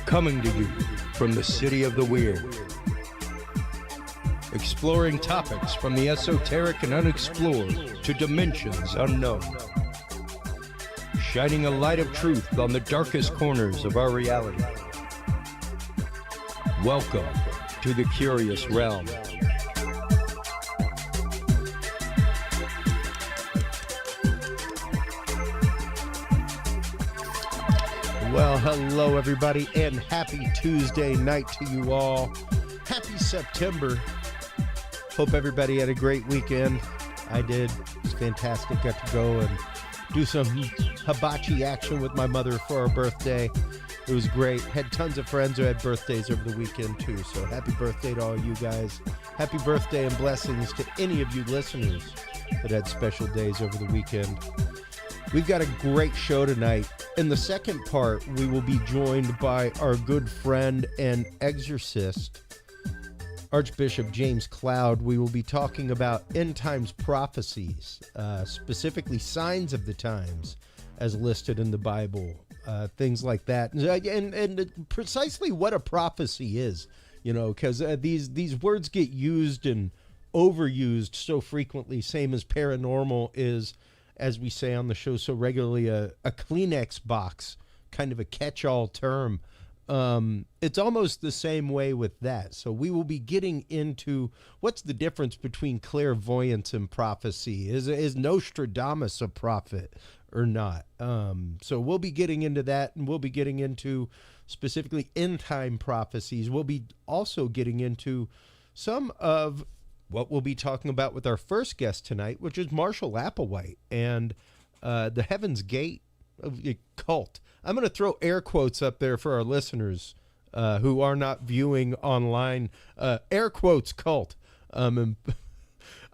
Coming to you from the city of the weird. Exploring topics from the esoteric and unexplored to dimensions unknown. Shining a light of truth on the darkest corners of our reality. Welcome to the Curious Realm. Well, hello everybody, and happy Tuesday night to you all. Happy September. Hope everybody had a great weekend. I did. It was fantastic. Got to go and do some hibachi action with my mother for our birthday. It was great. Had tons of friends who had birthdays over the weekend too. So happy birthday to all you guys. Happy birthday and blessings to any of you listeners that had special days over the weekend. We've got a great show tonight. In the second part, we will be joined by our good friend and exorcist, Archbishop James Cloud. We will be talking about end times prophecies, specifically signs of the times as listed in the Bible, things like that. And precisely what a prophecy is, you know, because these words get used and overused so frequently, same as paranormal is, as we say on the show so regularly, a Kleenex box, kind of a catch-all term. It's almost the same way with that. So we will be getting into what's the difference between clairvoyance and prophecy. Is Nostradamus a prophet or not? So we'll be getting into that, and we'll be getting into specifically end-time prophecies. We'll be also getting into some of what we'll be talking about with our first guest tonight, which is Marshall Applewhite and the Heaven's Gate cult. I'm going to throw air quotes up there for our listeners who are not viewing online. Air quotes cult. And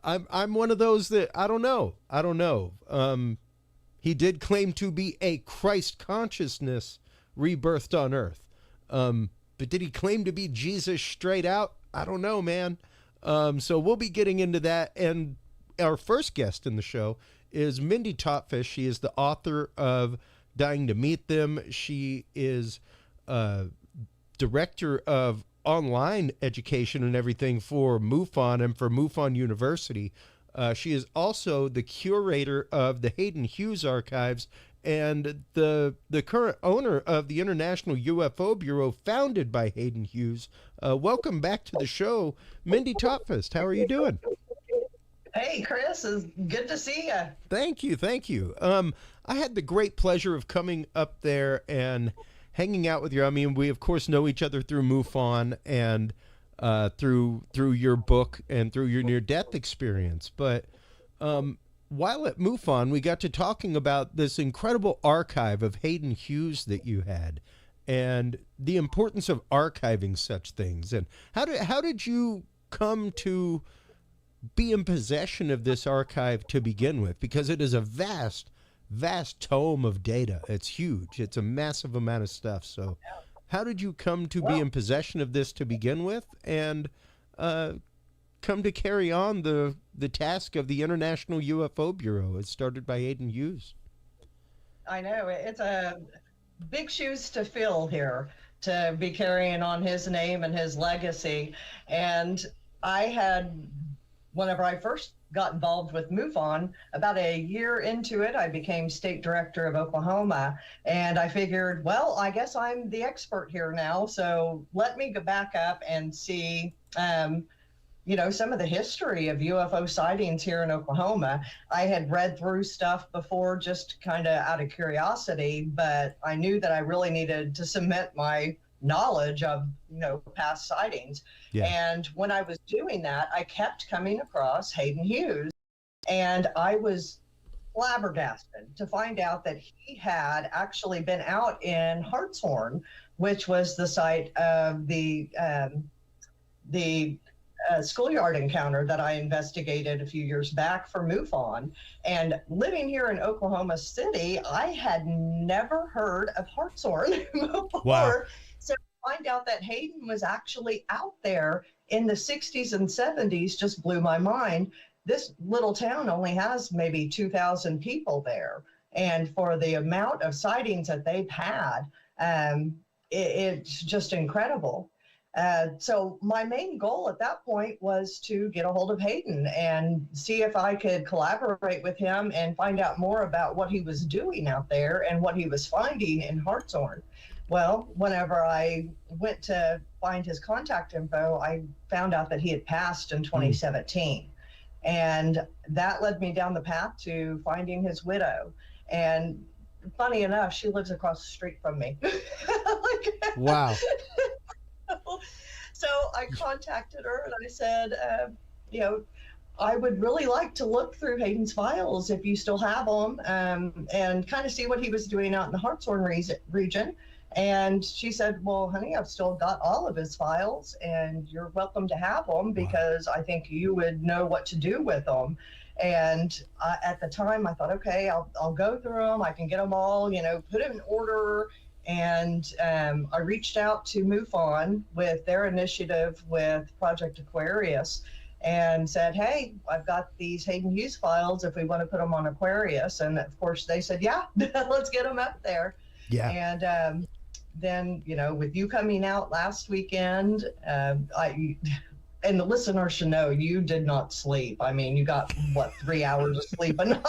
I'm one of those that I don't know. He did claim to be a Christ consciousness rebirthed on earth. But did he claim to be Jesus straight out? I don't know, man. So we'll be getting into that. And our first guest in the show is Mindy Tautfest. She is the author of Dying to Meet Them. She is director of online education and everything for MUFON and for MUFON University. She is also the curator of the Hayden Hewes archives and the current owner of the International UFO Bureau, founded by Hayden Hewes. Welcome back to the show, Mindy Tautfest. How are you doing? Hey, Chris, it's good to see you. Thank you. I had the great pleasure of coming up there and hanging out with you. I mean, we of course know each other through MUFON and through your book and through your near-death experience. But while at MUFON, we got to talking about this incredible archive of Hayden Hewes that you had, and the importance of archiving such things. And how did you come to be in possession of this archive to begin with? Because it is a vast tome of data. It's huge. It's a massive amount of stuff. So how did you come to be in possession of this to begin with, and come to carry on the task of the International UFO Bureau? It started by Hayden Hewes. I know it's a big shoes to fill here, to be carrying on his name and his legacy. And whenever I first got involved with MUFON, about a year into it, I became state director of Oklahoma. And I figured, well, I guess I'm the expert here now. So let me go back up and see, some of the history of UFO sightings here in Oklahoma. I had read through stuff before, just kind of out of curiosity, but I knew that I really needed to cement my knowledge of, past sightings. Yeah. And when I was doing that, I kept coming across Hayden Hewes, and I was flabbergasted to find out that he had actually been out in Hartshorn, which was the site of the schoolyard encounter that I investigated a few years back for MUFON. And living here in Oklahoma City, I had never heard of Hartshorn before. Wow. So to find out that Hayden was actually out there in the 60s and 70s just blew my mind. This little town only has maybe 2,000 people there. And for the amount of sightings that they've had, it's just incredible. So my main goal at that point was to get a hold of Hayden and see if I could collaborate with him and find out more about what he was doing out there and what he was finding in Hartshorn. Well, whenever I went to find his contact info, I found out that he had passed in 2017. And that led me down the path to finding his widow. And funny enough, she lives across the street from me. Wow. So I contacted her and I said, I would really like to look through Hayden's files if you still have them, and kind of see what he was doing out in the Hartshorn region. And she said, well, honey, I've still got all of his files and you're welcome to have them because I think you would know what to do with them. And at the time I thought, okay, I'll go through them. I can get them all, put them in order. And I reached out to MUFON with their initiative with Project Aquarius and said, hey, I've got these Hayden Hewes files if we want to put them on Aquarius. And of course they said, yeah, let's get them up there. Yeah. And then, with you coming out last weekend, and the listeners should know you did not sleep. I mean, you got 3 hours of sleep a night.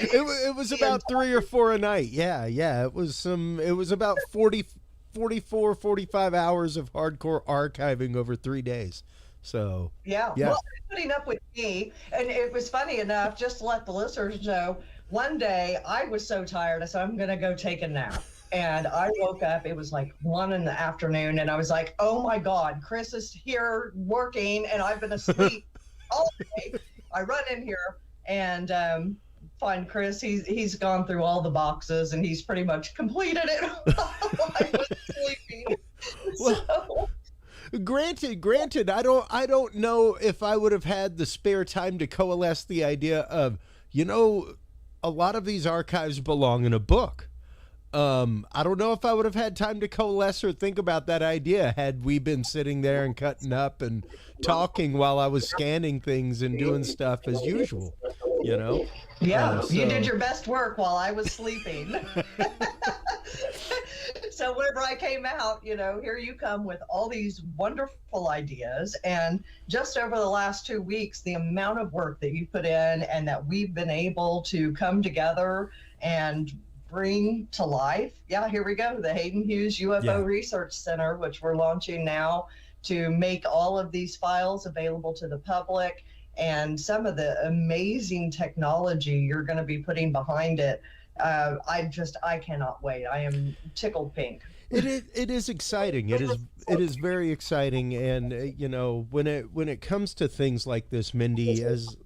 It was about 3 or 4 a night. Yeah. It was about 44, 45 hours of hardcore archiving over 3 days. So yeah. Well, putting up with me, and it was funny enough, just to let the listeners know, one day I was so tired, I said, I'm going to go take a nap. And I woke up, it was like 1 PM, and I was like, oh my God, Chris is here working and I've been asleep all day. I run in here and find Chris. He's gone through all the boxes and he's pretty much completed it while I was sleeping. Well, granted, I don't know if I would have had the spare time to coalesce the idea of, a lot of these archives belong in a book. I don't know if I would have had time to coalesce or think about that idea had we been sitting there and cutting up and talking while I was scanning things and doing stuff as usual, Yeah, you did your best work while I was sleeping. So whenever I came out, here you come with all these wonderful ideas. And just over the last 2 weeks, the amount of work that you put in and that we've been able to come together and bring to life. Yeah, here we go. The Hayden Hewes UFO Research Center, which we're launching now to make all of these files available to the public, and some of the amazing technology you're going to be putting behind it. I cannot wait. I am tickled pink. It is exciting. It is very exciting. And when it comes to things like this, Mindy, as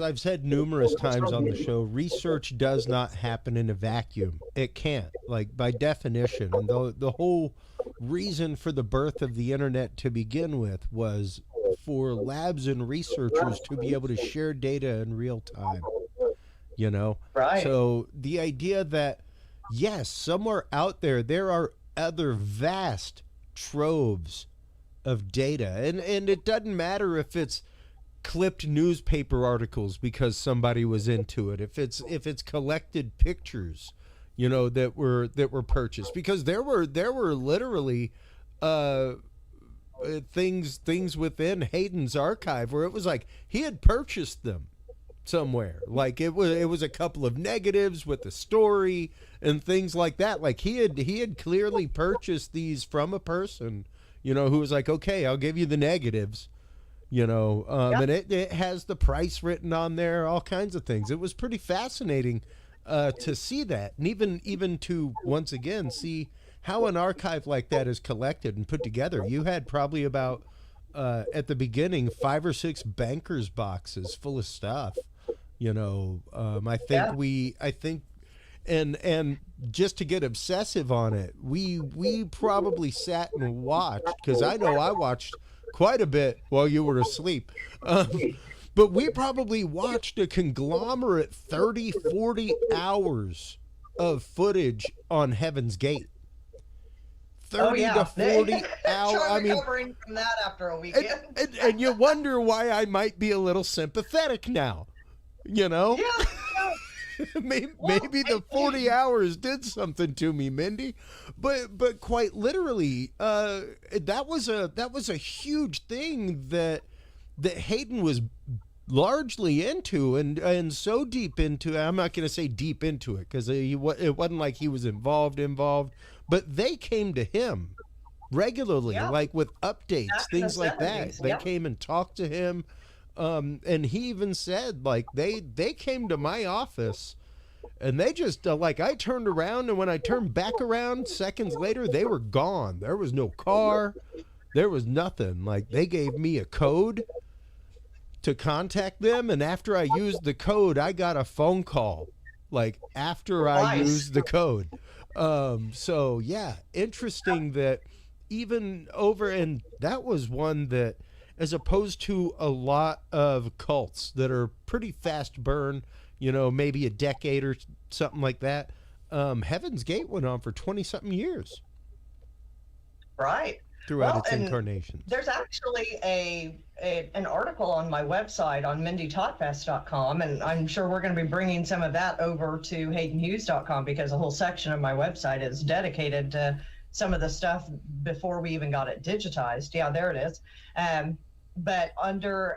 I've said numerous times on the show, research does not happen in a vacuum. It can't, by definition. And the whole reason for the birth of the internet to begin with was for labs and researchers to be able to share data in real time. Right. So the idea that, yes, somewhere out there are other vast troves of data, and it doesn't matter if it's clipped newspaper articles because somebody was into it, if it's collected pictures, that were purchased, because there were literally things within Hayden's archive where it was like he had purchased them somewhere. Like it was a couple of negatives with the story and things like that. Like he had clearly purchased these from a person, who was like, okay, I'll give you the negatives, and it has the price written on there, all kinds of things. It was pretty fascinating to see that, and even to once again see how an archive like that is collected and put together. You had probably about at the beginning 5 or 6 bankers boxes full of stuff. I think and just to get obsessive on it, we probably sat and watched, because I know I watched quite a bit while you were asleep. But we probably watched a conglomerate 30, 40 hours of footage on Heaven's Gate. 30 to 40 hours. I mean, recovering from that after a weekend. And you wonder why I might be a little sympathetic now, Yeah. Maybe the 40 hours did something to me, Mindy, but quite literally, that was a huge thing that Hayden was largely into, and so deep into. I'm not going to say deep into it, because it wasn't like he was involved, but they came to him regularly, like with updates, things like that. They came and talked to him. And he even said, like, they came to my office, and they just like, I turned around, and when I turned back around seconds later, they were gone. There was no car, there was nothing. Like, they gave me a code to contact them, and after I used the code, I got a phone call, like, after I used the code. So yeah, interesting that even over, and that was one that, as opposed to a lot of cults that are pretty fast burn, maybe a decade or something like that, Heaven's Gate went on for 20-something years. Right. Throughout its incarnations. There's actually an article on my website on MindyTautfest.com, and I'm sure we're going to be bringing some of that over to HaydenHewes.com, because a whole section of my website is dedicated to some of the stuff before we even got it digitized. Yeah, there it is. But under,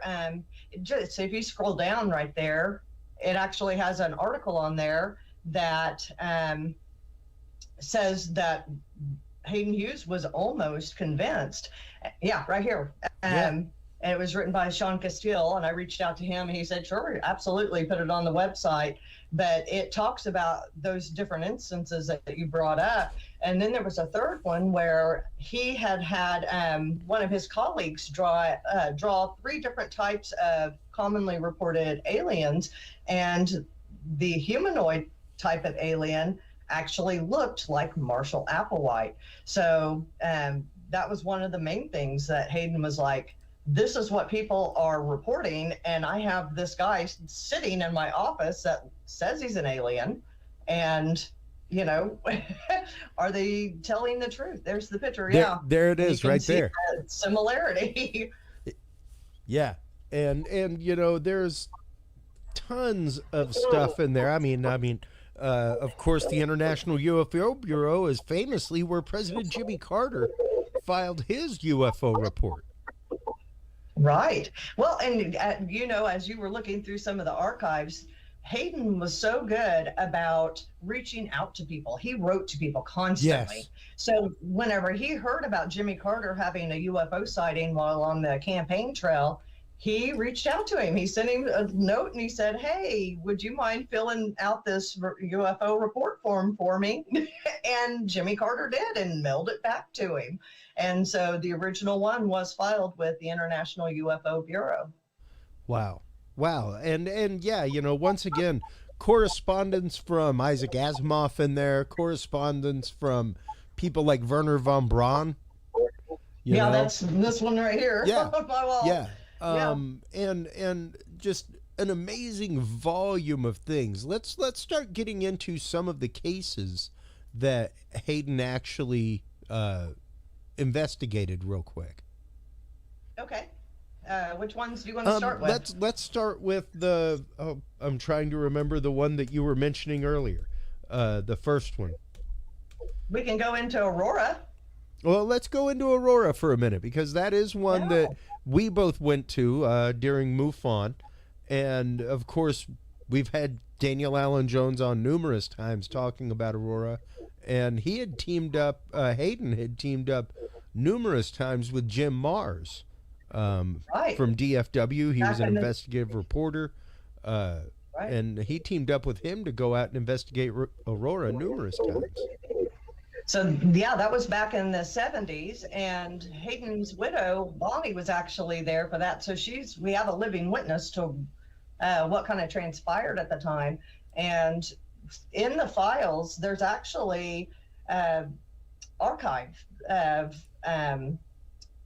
just if you scroll down right there, it actually has an article on there that says that Hayden Hewes was almost convinced. Yeah, right here. And it was written by Sean Castile, and I reached out to him, and he said, sure, absolutely, put it on the website. But it talks about those different instances that you brought up. And then there was a third one where he had one of his colleagues draw 3 different types of commonly reported aliens, and the humanoid type of alien actually looked like Marshall Applewhite. So that was one of the main things that Hayden was like, this is what people are reporting, and I have this guy sitting in my office that says he's an alien, and are they telling the truth? There's the picture. There it is, right there. Similarity. Yeah, and there's tons of stuff in there. I mean, of course, the International UFO Bureau is famously where President Jimmy Carter filed his UFO report. Right. Well, and as you were looking through some of the archives, Hayden was so good about reaching out to people. He wrote to people constantly. Yes. So whenever he heard about Jimmy Carter having a UFO sighting while on the campaign trail, he reached out to him. He sent him a note, and he said, hey, would you mind filling out this UFO report form for me? And Jimmy Carter did, and mailed it back to him. And so the original one was filed with the International UFO Bureau. Wow. And yeah, once again, correspondence from Isaac Asimov in there, correspondence from people like Werner von Braun. That's this one right here. Yeah. My wall. Yeah. And just an amazing volume of things. Let's start getting into some of the cases that Hayden actually investigated real quick. Okay. Which ones do you want to start with? Let's start with I'm trying to remember the one that you were mentioning earlier. The first one. We can go into Aurora. Well, let's go into Aurora for a minute, because that is one that we both went to during MUFON. And of course, we've had Daniel Allen Jones on numerous times talking about Aurora. And he had teamed up, Hayden had teamed up numerous times with Jim Mars from DFW. He was an investigative reporter. And he teamed up with him to go out and investigate Aurora numerous times. So, yeah, that was back in the 70s, and Hayden's widow, Bonnie, was actually there for that. So we have a living witness to what kind of transpired at the time. And in the files, there's actually archive of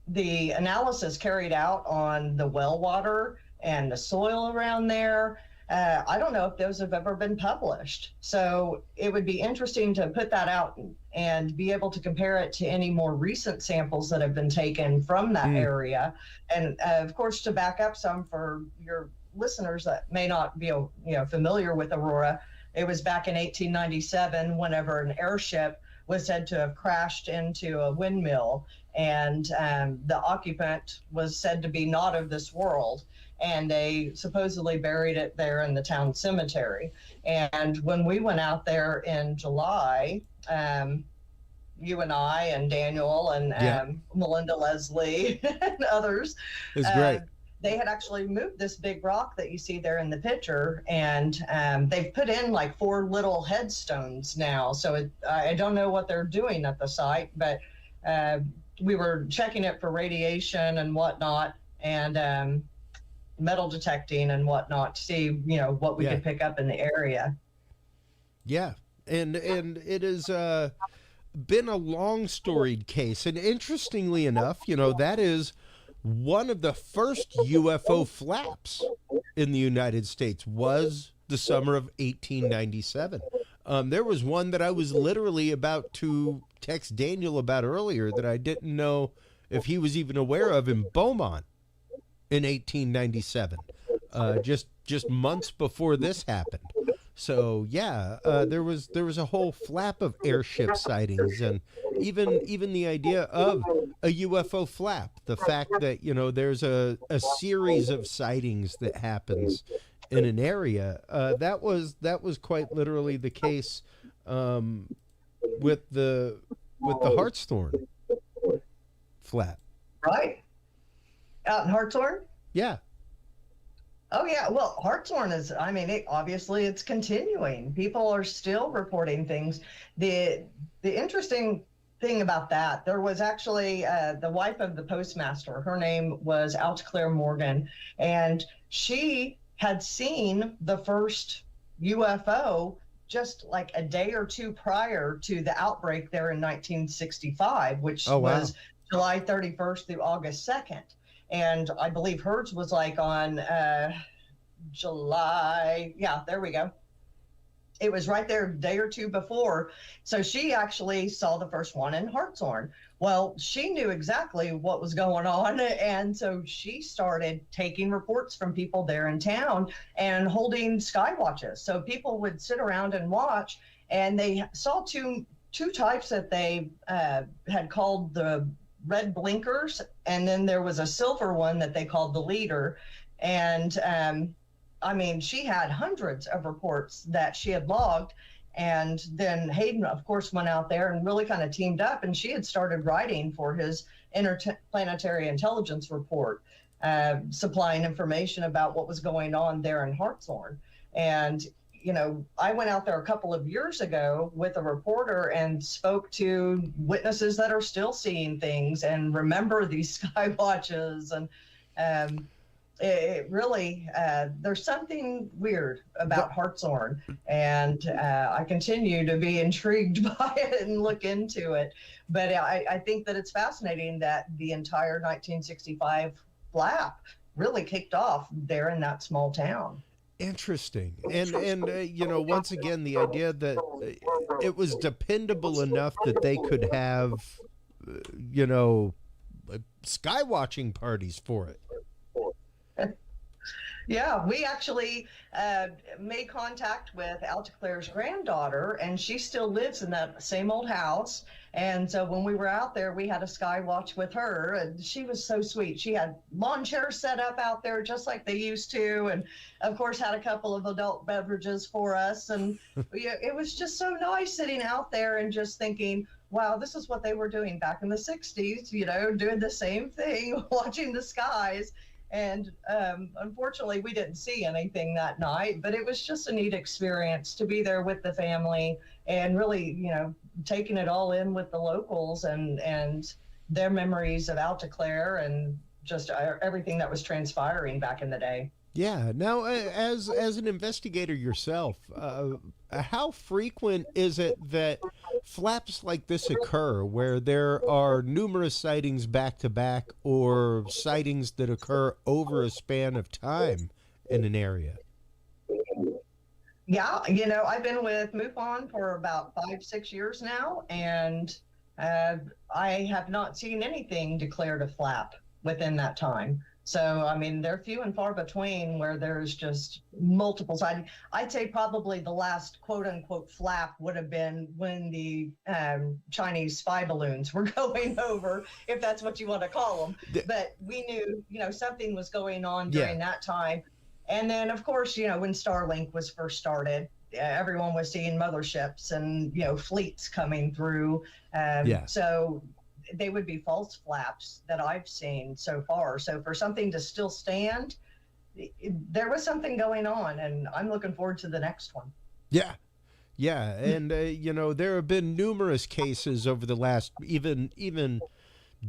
the analysis carried out on the well water and the soil around there. I don't know if those have ever been published. So it would be interesting to put that out and be able to compare it to any more recent samples that have been taken from that area. And of course, to back up some for your listeners that may not be familiar with Aurora, It was back in 1897 whenever an airship was said to have crashed into a windmill, and the occupant was said to be not of this world, and they supposedly buried it there in the town cemetery. And when we went out there in July, you and I and Daniel and Melinda Leslie and others, It's great. they had actually moved this big rock that you see there in the picture, and they've put in like 4 little headstones now. So I don't know what they're doing at the site, but we were checking it for radiation and whatnot, and metal detecting and whatnot to see, what we could pick up in the area. Yeah, and it has been a long storied case, and interestingly enough, that is one of the first UFO flaps in the United States was the summer of 1897. There was one that I was literally about to text Daniel about earlier that I didn't know if he was even aware of, in Beaumont in 1897, just months before this happened. So there was a whole flap of airship sightings, and even the idea of a UFO flap, the fact that there's a series of sightings that happens in an area, that was quite literally the case with the Hartshorn flap. Right. Out in Hartshorn? Yeah. Oh yeah, well, Hartshorn is, obviously it's continuing. People are still reporting things. The interesting thing about that, there was actually the wife of the postmaster, her name was Claire Morgan, and she had seen the first UFO just like a day or two prior to the outbreak there in 1965, which was July 31st through August 2nd. And I believe hers was like on July. Yeah, there we go. It was right there a day or two before. So she actually saw the first one in Hartshorn. Well, she knew exactly what was going on. And so she started taking reports from people there in town and holding sky watches. So people would sit around and watch, and they saw two types that they had called the red blinkers, and then there was a silver one that they called the leader. And she had hundreds of reports that she had logged, and then Hayden, of course, went out there and really kind of teamed up, and she had started writing for his interplanetary intelligence report, supplying information about what was going on there in Hartshorn. And I went out there a couple of years ago with a reporter and spoke to witnesses that are still seeing things and remember these sky watches. And it really, there's something weird about Hartshorn. And I continue to be intrigued by it and look into it. But I think that it's fascinating that the entire 1965 flap really kicked off there in that small town. Interesting. And once again, the idea that it was dependable enough that they could have, sky watching parties for it. Yeah, we actually made contact with Claire's granddaughter, and she still lives in that same old house. And so when we were out there, we had a sky watch with her, and she was so sweet. She had lawn chairs set up out there just like they used to, and of course had a couple of adult beverages for us. And it was just so nice sitting out there and just thinking, wow, this is what they were doing back in the 60s, doing the same thing, watching the skies. And unfortunately, we didn't see anything that night, but it was just a neat experience to be there with the family and really, taking it all in with the locals and their memories of Claire and just everything that was transpiring back in the day. Yeah. Now, as an investigator yourself, how frequent is it that flaps like this occur, where there are numerous sightings back to back, or sightings that occur over a span of time in an area? Yeah, I've been with MUFON for about 5-6 years now, and I have not seen anything declared a flap within that time. So, I mean, they're few and far between where there's just multiple sightings. I'd say probably the last quote unquote flap would have been when the Chinese spy balloons were going over, if that's what you want to call them. But we knew, something was going on during that time. And then, of course, when Starlink was first started, everyone was seeing motherships and, fleets coming through. So they would be false flaps that I've seen so far. So for something to still stand, there was something going on, and I'm looking forward to the next one. Yeah. And, there have been numerous cases over the last even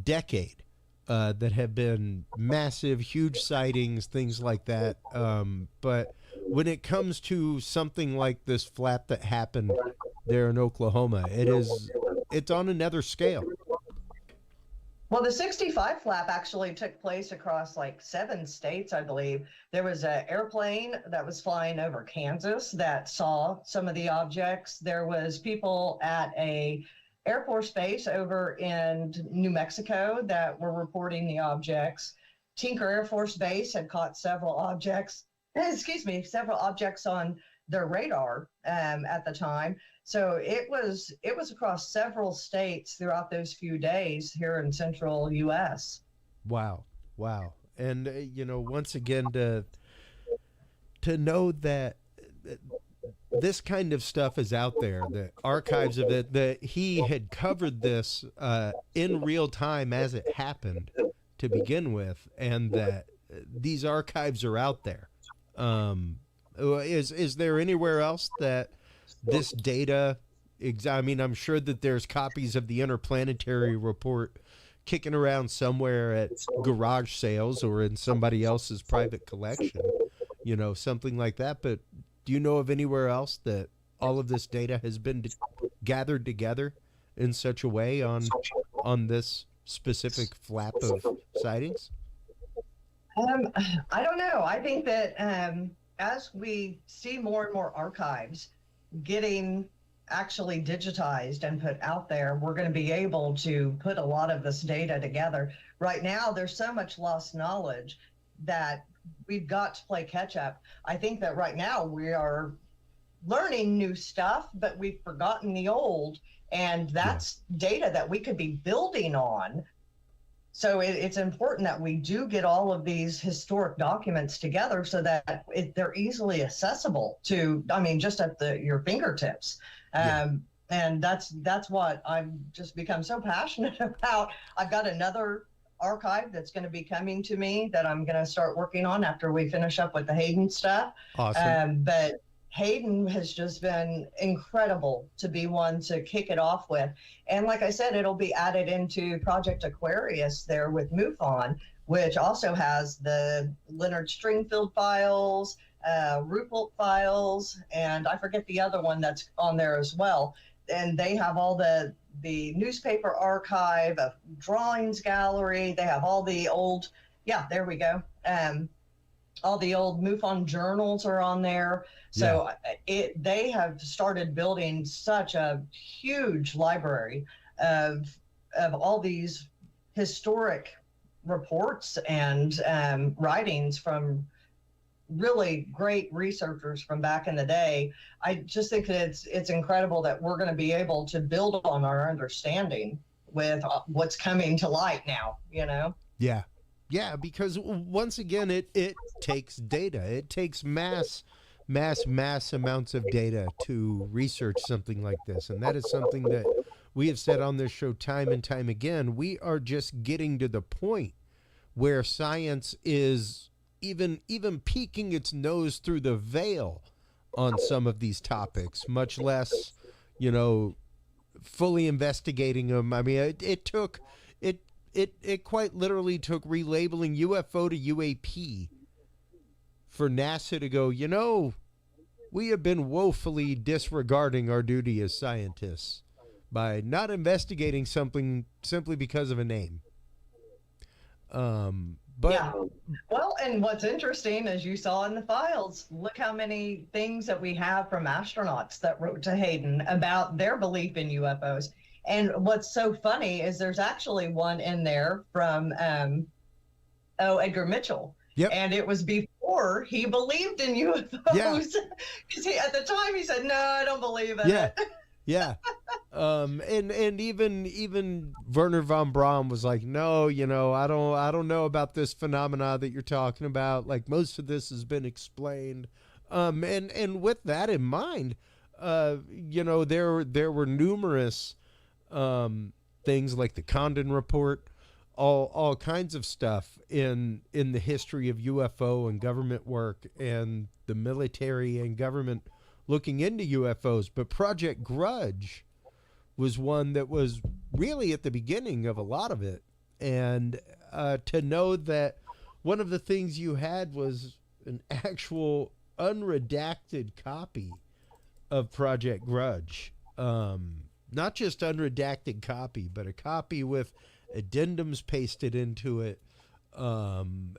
decade that have been massive, huge sightings, things like that. But when it comes to something like this flap that happened there in Oklahoma, it's on another scale. Well, the 65 flap actually took place across like 7 states, I believe. There was an airplane that was flying over Kansas that saw some of the objects. There was people at a Air Force base over in New Mexico that were reporting the objects. Tinker Air Force Base had caught several objects on their radar at the time. So it was across several states throughout those few days here in central U.S. Wow. And, once again, to know that this kind of stuff is out there, the archives of it, that he had covered this in real time as it happened to begin with, and that these archives are out there. Is there anywhere else that this data, I'm sure that there's copies of the interplanetary report kicking around somewhere at garage sales or in somebody else's private collection, something like that. But do you know of anywhere else that all of this data has been gathered together in such a way on this specific flap of sightings? I don't know. I think that as we see more and more archives getting actually digitized and put out there, we're going to be able to put a lot of this data together. Right now, there's so much lost knowledge that we've got to play catch up. I think that right now we are learning new stuff, but we've forgotten the old, and that's data that we could be building on. So it's important that we do get all of these historic documents together so that they're easily accessible to, just at your fingertips. And that's what I've just become so passionate about. I've got another archive that's going to be coming to me that I'm going to start working on after we finish up with the Hayden stuff. Awesome. But Hayden has just been incredible to be one to kick it off with. And like I said, it'll be added into Project Aquarius there with MUFON, which also has the Leonard Stringfield files, Ruppelt files, and I forget the other one that's on there as well. And they have all the newspaper archive, a drawings gallery. They have all the old, there we go. All the old MUFON journals are on there. So they have started building such a huge library of all these historic reports and writings from really great researchers from back in the day. I just think that it's incredible that we're going to be able to build on our understanding with what's coming to light now, Yeah, because once again, it takes data. It takes mass amounts of data to research something like this. And that is something that we have said on this show time and time again. We are just getting to the point where science is even peeking its nose through the veil on some of these topics, much less, fully investigating them. It quite literally took relabeling UFO to UAP for NASA to go, we have been woefully disregarding our duty as scientists by not investigating something simply because of a name. Well, and what's interesting, as you saw in the files, look how many things that we have from astronauts that wrote to Hayden about their belief in UFOs. And what's so funny is there's actually one in there from Edgar Mitchell. Yep. And it was before he believed in UFOs. Because at the time he said, no, I don't believe in it. Yeah. And even Werner von Braun was like, no, I don't know about this phenomena that you're talking about. Like, most of this has been explained. And with that in mind, there were numerous things like the Condon Report, all kinds of stuff in the history of UFO and government work and the military and government looking into UFOs. But Project Grudge was one that was really at the beginning of a lot of it. And to know that one of the things you had was an actual unredacted copy of Project Grudge. Not just unredacted copy, but a copy with addendums pasted into it, and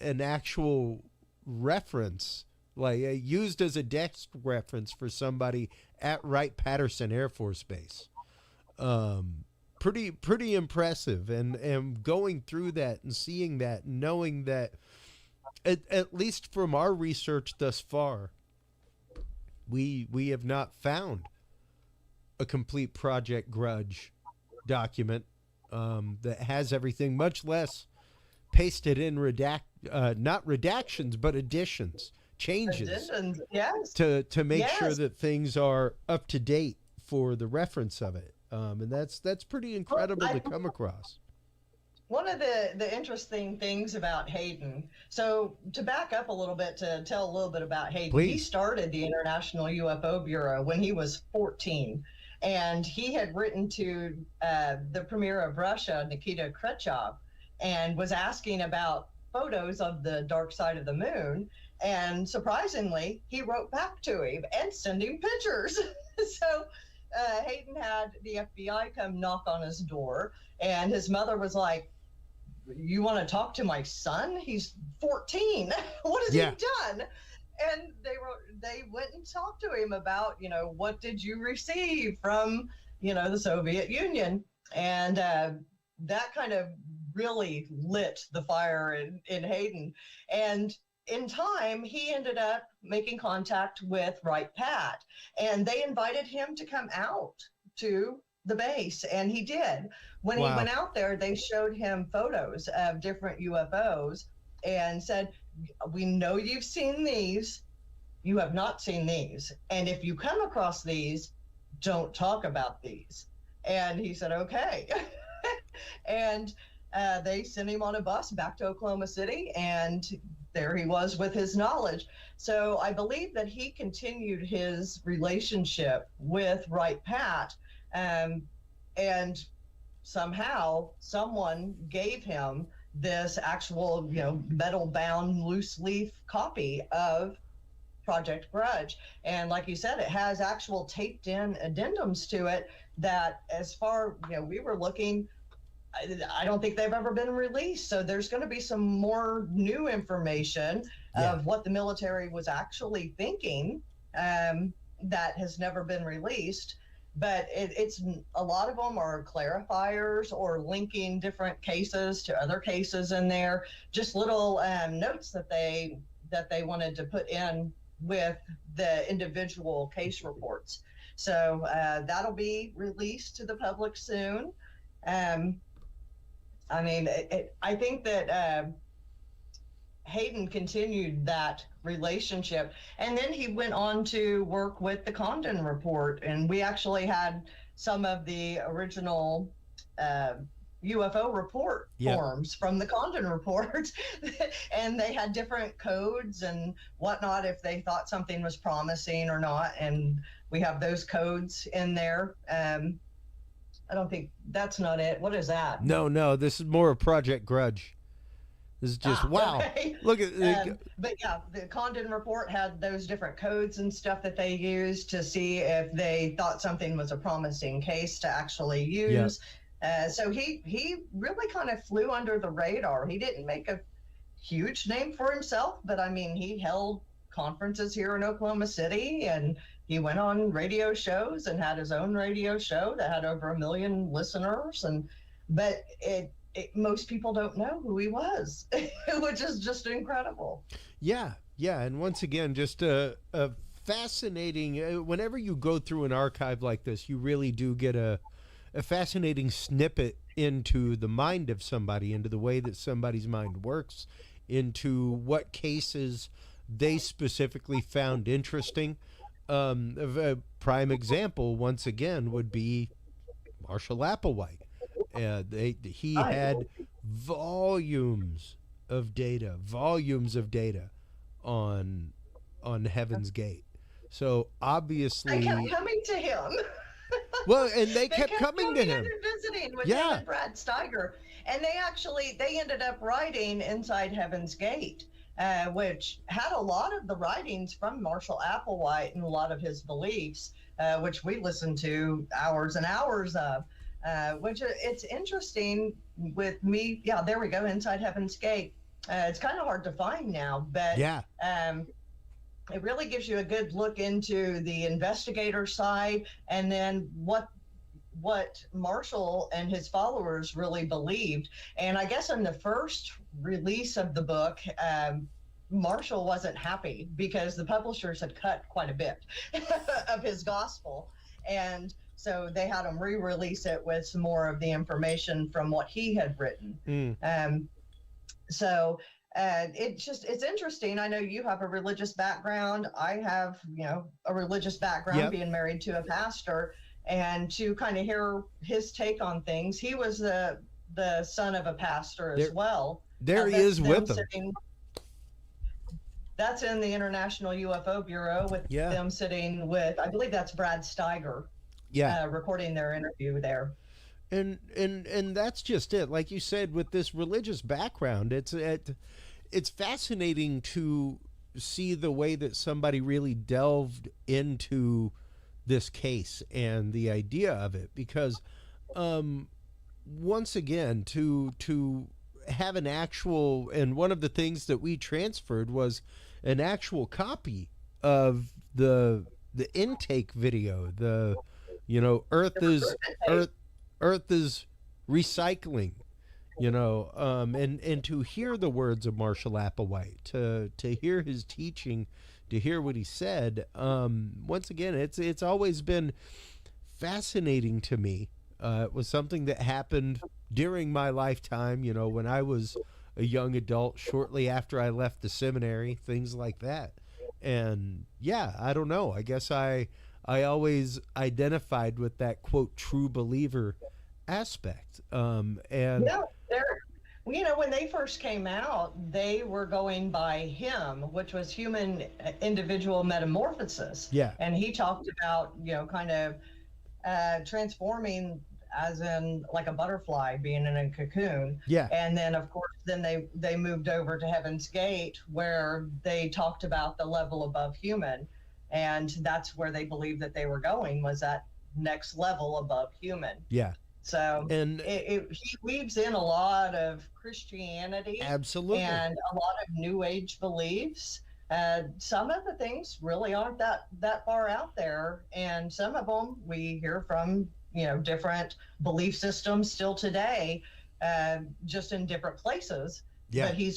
an actual reference, like used as a desk reference for somebody at Wright-Patterson Air Force Base. Pretty impressive. And going through that and seeing that and knowing that, at least from our research thus far, we have not found a complete Project Grudge document that has everything, much less pasted in not redactions, but additions, changes, yes, to make sure that things are up to date for the reference of it. And that's pretty incredible to come across. One of the interesting things about Hayden, so to back up a little bit, to tell a little bit about Hayden, Please. He started the International UFO Bureau when he was 14. And he had written to the premier of Russia, Nikita Khrushchev, and was asking about photos of the dark side of the moon. And surprisingly, he wrote back to him and sent him pictures. So Hayden had the FBI come knock on his door, and his mother was like, you want to talk to my son? He's 14. What has he done? And they went and talked to him about, what did you receive from, the Soviet Union? And that kind of really lit the fire in Hayden. And in time, he ended up making contact with Wright-Pat, and they invited him to come out to the base, and he did. When he went out there, they showed him photos of different UFOs and said, we know you've seen these, you have not seen these, and if you come across these, don't talk about these. And he said, okay. And they sent him on a bus back to Oklahoma City, and there he was with his knowledge. So I believe that he continued his relationship with Wright-Pat, and somehow someone gave him this actual, metal-bound loose-leaf copy of Project Grudge. And like you said, it has actual taped-in addendums to it that, as far, we were looking, I don't think they've ever been released. So there's going to be some more new information of what the military was actually thinking that has never been released. But it's a lot of them are clarifiers or linking different cases to other cases in there, just little notes that they wanted to put in with the individual case reports. So that'll be released to the public soon. I think that Hayden continued that relationship, and then he went on to work with the Condon Report, and we actually had some of the original UFO report forms from the Condon Report, and they had different codes and whatnot if they thought something was promising or not, and we have those codes in there. I don't think that's not it. What is that? No, this is more of Project Grudge. This is just okay. Look at but yeah, the Condon Report had those different codes and stuff that they used to see if they thought something was a promising case to actually use. So he really kind of flew under the radar. He didn't make a huge name for himself, but he held conferences here in Oklahoma City, and he went on radio shows and had his own radio show that had over 1 million listeners. But most people don't know who he was, which is just incredible. Yeah, yeah, and once again, just a fascinating. Whenever you go through an archive like this, you really do get a fascinating snippet into the mind of somebody, into the way that somebody's mind works, into what cases they specifically found interesting. A prime example, once again, would be Marshall Applewhite. He Right. had volumes of data on Heaven's Gate. So They kept obviously, coming to him. well, and they They kept kept coming to coming in him. and visiting with him Yeah, and Brad Steiger, and they ended up writing Inside Heaven's Gate, which had a lot of the writings from Marshall Applewhite and a lot of his beliefs, which we listened to hours and hours of. Which it's interesting with me. Yeah, there we go. Inside Heaven's Gate. It's kind of hard to find now, but yeah, it really gives you a good look into the investigator side, and then what Marshall and his followers really believed. And I guess in the first release of the book, Marshall wasn't happy because the publishers had cut quite a bit of his gospel. And so they had him re-release it with some more of the information from what he had written. So it's interesting. I know you have a religious background. I have, a religious background, yep. being married to a pastor, and to kind of hear his take on things. He was the son of a pastor as well. There he is with them. That's in the International UFO Bureau with them sitting with, I believe that's Brad Steiger. Yeah, recording their interview there. And that's just it. Like you said, with this religious background, it's fascinating to see the way that somebody really delved into this case and the idea of it, because once again, to have an actual, and one of the things that we transferred was an actual copy of the intake video, Earth is recycling, and to hear the words of Marshall Applewhite, to hear his teaching, to hear what he said. Once again, it's always been fascinating to me. It was something that happened during my lifetime, when I was a young adult, shortly after I left the seminary, things like that. And yeah, I don't know. I guess I always identified with that, quote, true believer aspect. And yeah, when they first came out, they were going by him, which was human individual metamorphosis. Yeah. And he talked about, kind of transforming as in like a butterfly being in a cocoon. Yeah. And then, of course, then they moved over to Heaven's Gate, where they talked about the level above human. And that's where they believed that they were going, was that next level above human. Yeah. So he weaves in a lot of Christianity. Absolutely. And a lot of New Age beliefs. Some of the things really aren't that far out there. And some of them we hear from, different belief systems still today, just in different places. Yeah. But he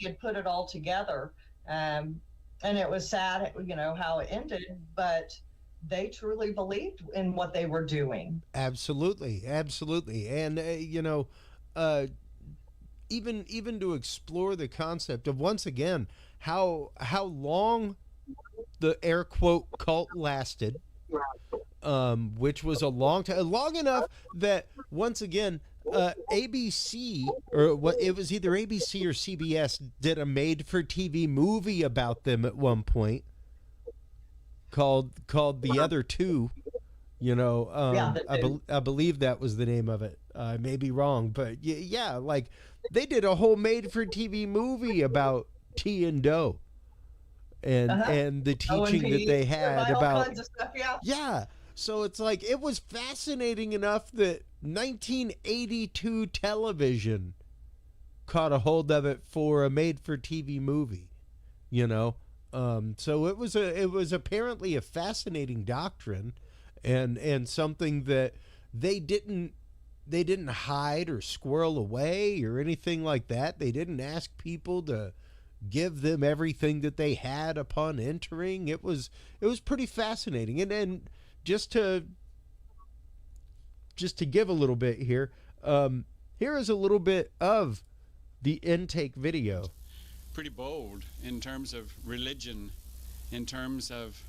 had put it all together. And it was sad, how it ended, but they truly believed in what they were doing. Absolutely. Absolutely. And, even to explore the concept of, once again, how long the air quote cult lasted, which was a long time, long enough that, once again, ABC, or what it was, either ABC or CBS, did a made-for-TV movie about them at one point called The Other Two. I believe that was the name of it. I may be wrong, but yeah, like they did a whole made-for-TV movie about T and Doe, and the teaching that they had about kinds of stuff, yeah. So it's like, it was fascinating enough that 1982 television caught a hold of it for a made-for-TV movie, So it was apparently a fascinating doctrine, and something that they didn't they didn't hide or squirrel away or anything like that. They didn't ask people to give them everything that they had upon entering. It was pretty fascinating. And just to give a little bit here, here is a little bit of the intake video. Pretty bold in terms of religion, in terms of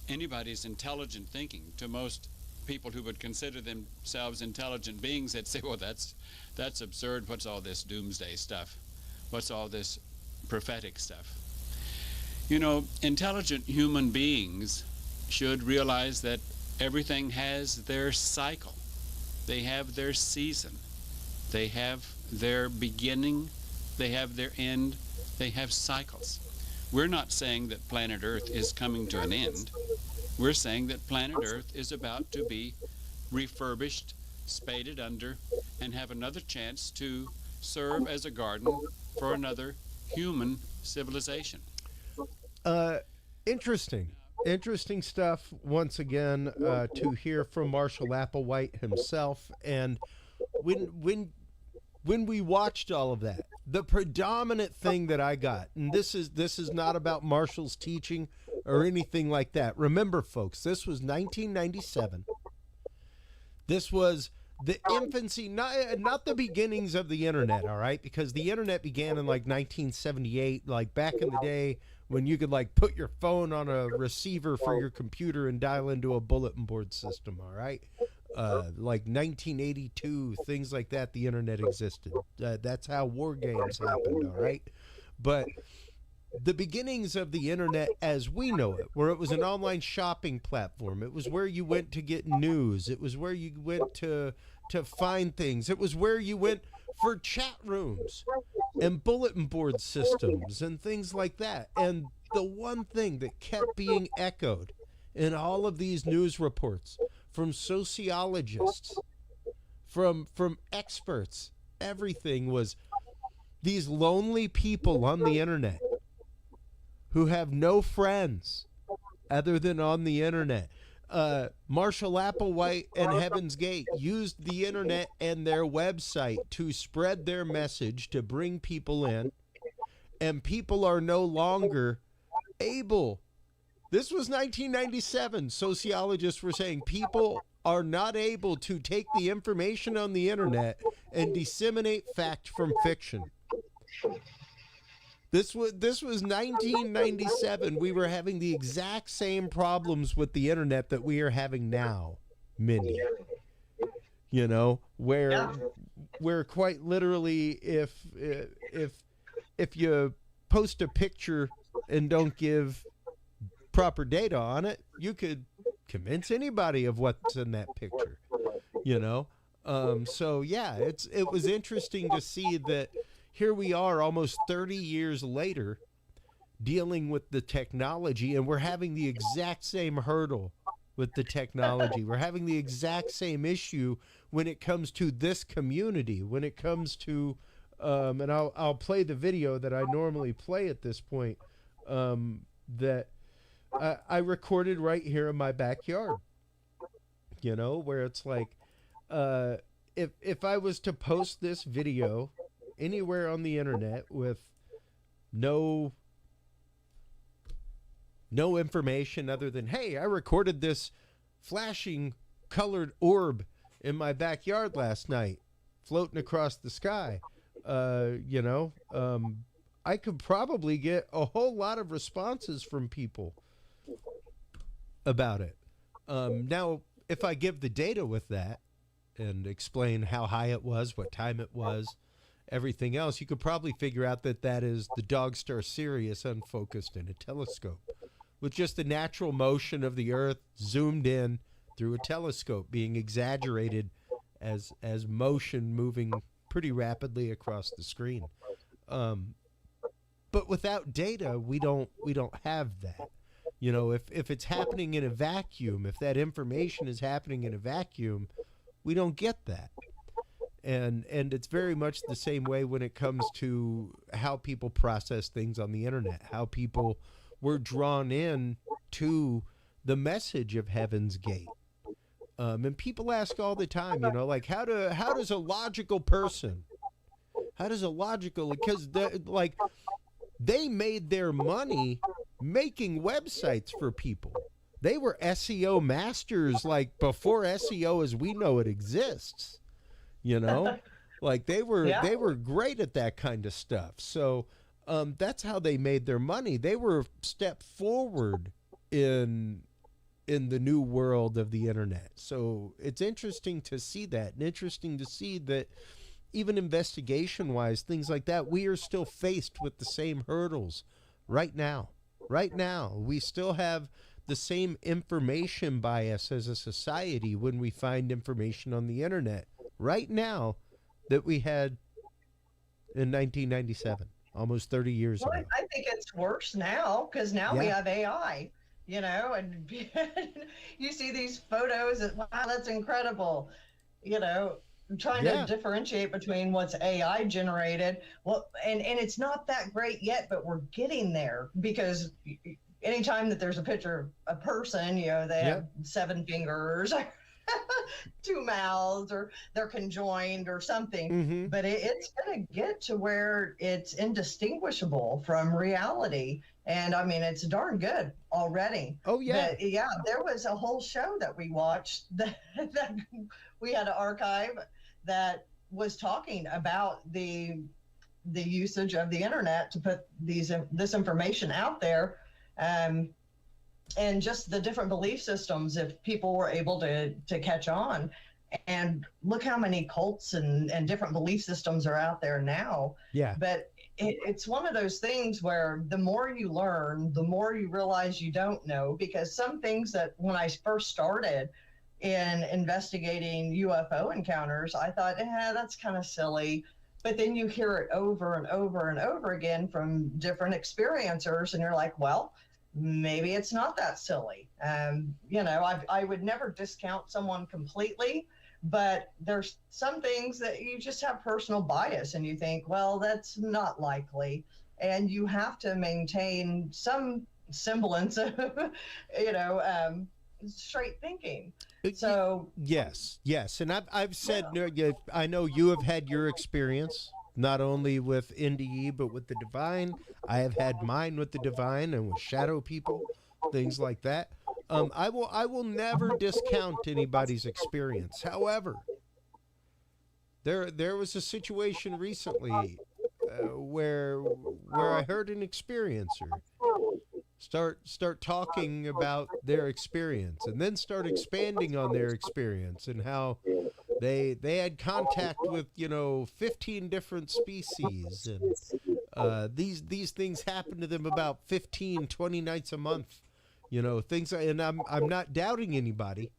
anybody's intelligent thinking. To most people who would consider themselves intelligent beings, they'd say, well, that's absurd. What's all this doomsday stuff? What's all this prophetic stuff? You know, intelligent human beings should realize that everything has their cycle. They have their season. They have their beginning. They have their end. They have cycles. We're not saying that planet Earth is coming to an end. We're saying that planet Earth is about to be refurbished, spaded under, and have another chance to serve as a garden for another human civilization. Interesting stuff once again to hear from Marshall Applewhite himself. And when we watched all of that, the predominant thing that I got, and this is not about Marshall's teaching or anything like that. Remember, folks, this was 1997. This was the infancy, not the beginnings of the internet, all right? Because the internet began in like 1978, like back in the day when you could like put your phone on a receiver for your computer and dial into a bulletin board system, all right? Like 1982, things like that, the internet existed. That's how war games happened, all right? But the beginnings of the internet as we know it, where it was an online shopping platform, it was where you went to get news, it was where you went to find things, it was where you went for chat rooms and bulletin board systems and things like that. And the one thing that kept being echoed in all of these news reports from sociologists, from experts, everything was these lonely people on the internet who have no friends other than on the internet. Marshall Applewhite and Heaven's Gate used the internet and their website to spread their message, to bring people in, and people are no longer able. This was 1997. Sociologists were saying people are not able to take the information on the internet and disseminate fact from fiction. This was 1997. We were having the exact same problems with the internet that we are having now, Mindy. You know, where quite literally, if you post a picture and don't give proper data on it, you could convince anybody of what's in that picture. You know, so yeah, it was interesting to see that. Here we are almost 30 years later dealing with the technology, and we're having the exact same hurdle with the technology. We're having the exact same issue when it comes to this community, when it comes to, and I'll play the video that I normally play at this point, that I recorded right here in my backyard, you know, where it's like, if I was to post this video anywhere on the internet with no information other than, hey, I recorded this flashing colored orb in my backyard last night floating across the sky, you know, I could probably get a whole lot of responses from people about it. Now, if I give the data with that and explain how high it was, what time it was, everything else, you could probably figure out that that is the dog star Sirius unfocused in a telescope with just the natural motion of the Earth zoomed in through a telescope being exaggerated as motion moving pretty rapidly across the screen. But without data, we don't have that. You know, if it's happening in a vacuum, if that information is happening in a vacuum, we don't get that. And it's very much the same way when it comes to how people process things on the internet, how people were drawn in to the message of Heaven's Gate. And people ask all the time, you know, like how does a logical person, because they made their money making websites for people. They were SEO masters like before SEO as we know it exists. You know, like they were great at that kind of stuff. So that's how they made their money. They were a step forward in the new world of the internet. So it's interesting to see that, and interesting to see that even investigation wise, things like that, we are still faced with the same hurdles right now. Right now, we still have the same information bias as a society when we find information on the internet right now that we had in 1997, almost 30 years ago. I think it's worse now because now we have AI, you know, and you see these photos and wow, that's incredible, you know, trying to differentiate between what's AI generated. Well, and it's not that great yet, but we're getting there because anytime that there's a picture of a person, you know, they have 7 fingers, 2 mouths, or they're conjoined or something. Mm-hmm. But it's going to get to where it's indistinguishable from reality. And I mean, it's darn good already. Oh, yeah. But yeah, there was a whole show that we watched that we had to archive that was talking about the usage of the internet to put this information out there. And just the different belief systems, if people were able to catch on. And look how many cults and different belief systems are out there now. Yeah. But it's one of those things where the more you learn, the more you realize you don't know, because some things that when I first started in investigating UFO encounters, I thought, that's kind of silly. But then you hear it over and over and over again from different experiencers, and you're like, well, maybe it's not that silly. You know, I would never discount someone completely, but there's some things that you just have personal bias and you think, well, that's not likely. And you have to maintain some semblance of, you know, straight thinking. So yes. And I've said, I know you have had your experience, not only with NDE, but with the divine. I have had mine with the divine and with shadow people, things like that. I will never discount anybody's experience. However, there was a situation recently where I heard an experiencer start talking about their experience, and then start expanding on their experience and how they had contact with 15 different species, and these things happen to them about 15-20 nights a month, things. And I'm not doubting anybody,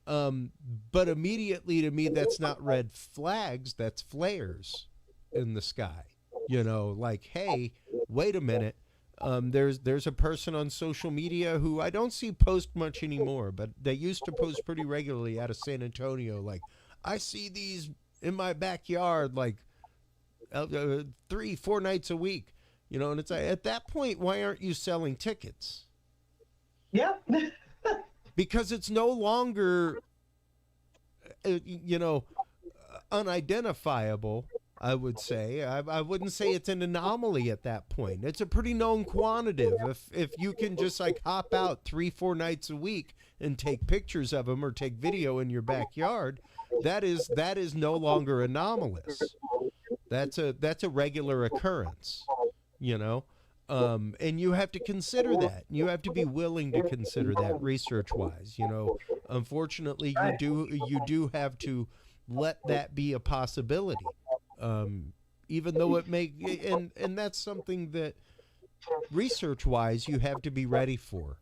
but immediately to me that's not red flags, that's flares in the sky. Like, hey, wait a minute. There's a person on social media who I don't see post much anymore, but they used to post pretty regularly out of San Antonio. Like, I see these in my backyard, like 3-4 nights a week, and it's like, at that point, why aren't you selling tickets? Yeah. Because it's no longer, unidentifiable. I would say. I wouldn't say it's an anomaly at that point. It's a pretty known quantitative. If you can just like hop out 3-4 nights a week and take pictures of them or take video in your backyard, that is no longer anomalous. That's a regular occurrence, and you have to consider that. You have to be willing to consider that research-wise. Unfortunately, you do have to let that be a possibility. Even though it may, and that's something that research-wise you have to be ready for,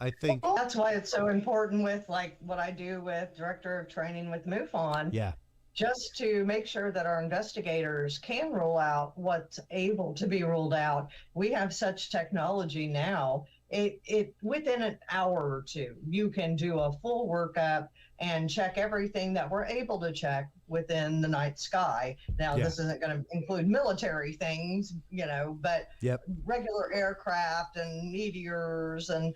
I think. Well, that's why it's so important with like what I do with Director of Training with MUFON. Yeah. Just to make sure that our investigators can rule out what's able to be ruled out. We have such technology now. It within an hour or two, you can do a full workup and check everything that we're able to check within the night sky. Now, This isn't going to include military things, but regular aircraft and meteors and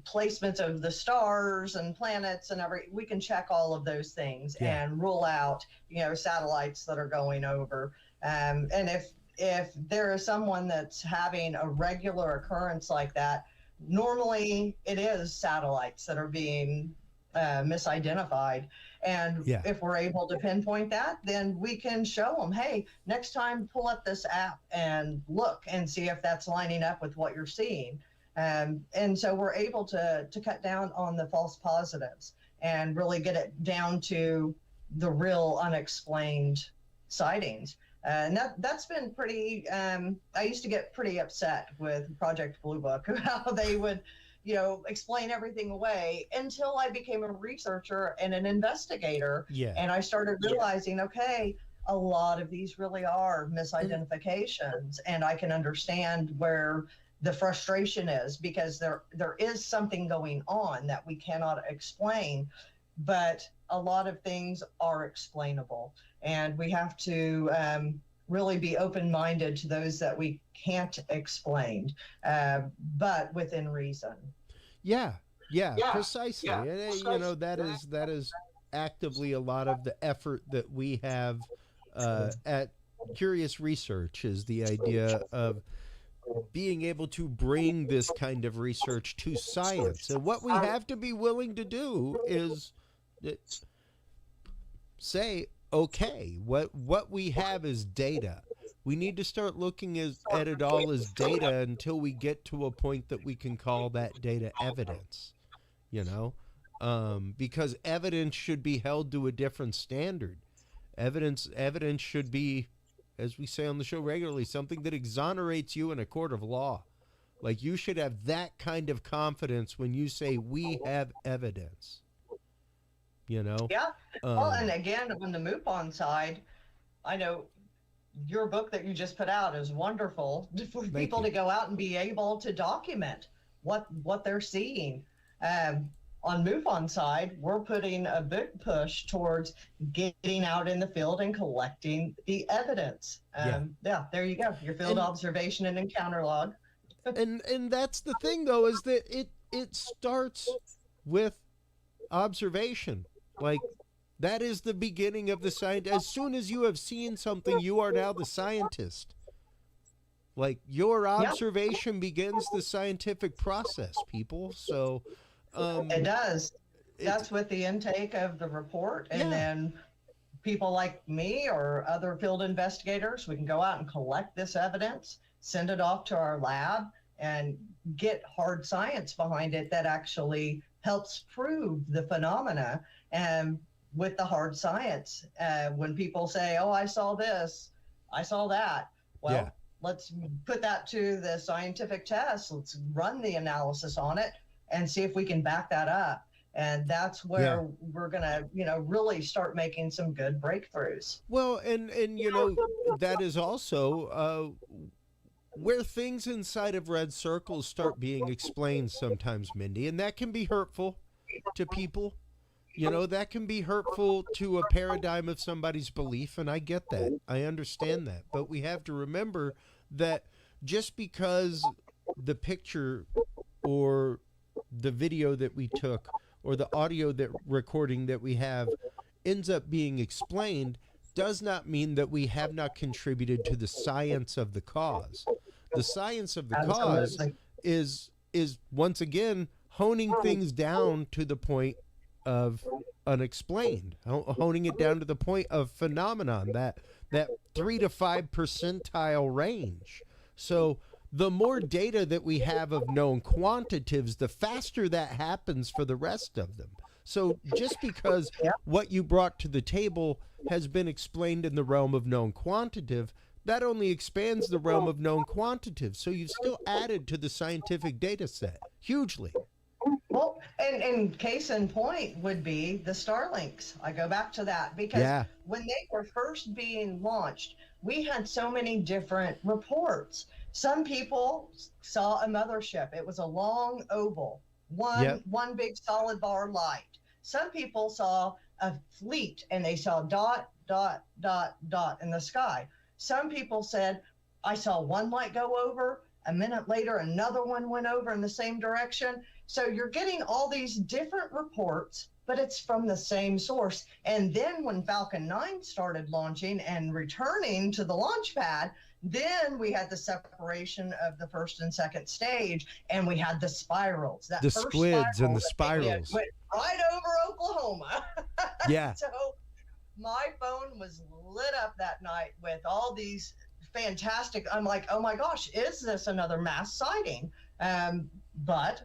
placements of the stars and planets and we can check all of those things and rule out, satellites that are going over. And if there is someone that's having a regular occurrence like that, normally it is satellites that are being misidentified. And if we're able to pinpoint that, then we can show them, hey, next time pull up this app and look and see if that's lining up with what you're seeing. And so we're able to cut down on the false positives and really get it down to the real unexplained sightings. And that's been pretty, I used to get pretty upset with Project Blue Book, how they would, explain everything away, until I became a researcher and an investigator. And I started realizing, okay, a lot of these really are misidentifications, and I can understand where the frustration is, because there is something going on that we cannot explain, but a lot of things are explainable, and we have to really be open-minded to those that we can't explain, but within reason. Precisely. And, that is actively a lot of the effort that we have at Curious Research, is the idea of being able to bring this kind of research to science. And what we have to be willing to do is say, okay, what we have is data. We need to start looking at it all as data until we get to a point that we can call that data evidence, because evidence should be held to a different standard. Evidence should be, as we say on the show regularly, something that exonerates you in a court of law. Like, you should have that kind of confidence when you say we have evidence. Well, and again, on the MUFON side, I know your book that you just put out is wonderful for people to go out and be able to document what they're seeing. On MUFON side, we're putting a big push towards getting out in the field and collecting the evidence. There you go, your field observation and encounter log. and that's the thing, though, is that it starts with observation. Like, that is the beginning of the science. As soon as you have seen something, you are now the scientist. Like, your observation begins the scientific process, people. So it does. That's with the intake of the report, and then people like me or other field investigators, we can go out and collect this evidence, send it off to our lab, and get hard science behind it that actually helps prove the phenomena. And with the hard science, when people say, oh, I saw this, I saw that, well, let's put that to the scientific test. Let's run the analysis on it and see if we can back that up. And that's where we're going to, really start making some good breakthroughs. Well, and that is also where things inside of red circles start being explained sometimes, Mindy, and that can be hurtful to people. That can be hurtful to a paradigm of somebody's belief, and I get that. I understand that. But we have to remember that just because the picture or the video that we took or the audio recording that we have ends up being explained does not mean that we have not contributed to the science of the cause. The science of the cause is once again honing things down to the point of unexplained, honing it down to the point of phenomenon, that 3 to 5 percentile range. So the more data that we have of known quantitatives, the faster that happens for the rest of them. So just because what you brought to the table has been explained in the realm of known quantitative, that only expands the realm of known quantitative. So you've still added to the scientific data set hugely. Well, and case in point would be the Starlinks. I go back to that because when they were first being launched, we had so many different reports. Some people saw a mothership. It was a long oval, one big solid bar light. Some people saw a fleet and they saw dot, dot, dot, dot in the sky. Some people said, I saw one light go over. A minute later, another one went over in the same direction. So you're getting all these different reports, but it's from the same source. And then when Falcon 9 started launching and returning to the launch pad, then we had the separation of the first and second stage, and we had the spirals. That The first squids and the spiral that spirals. went right over Oklahoma. Yeah. So my phone was lit up that night with all these fantastic, I'm like, oh my gosh, is this another mass sighting? But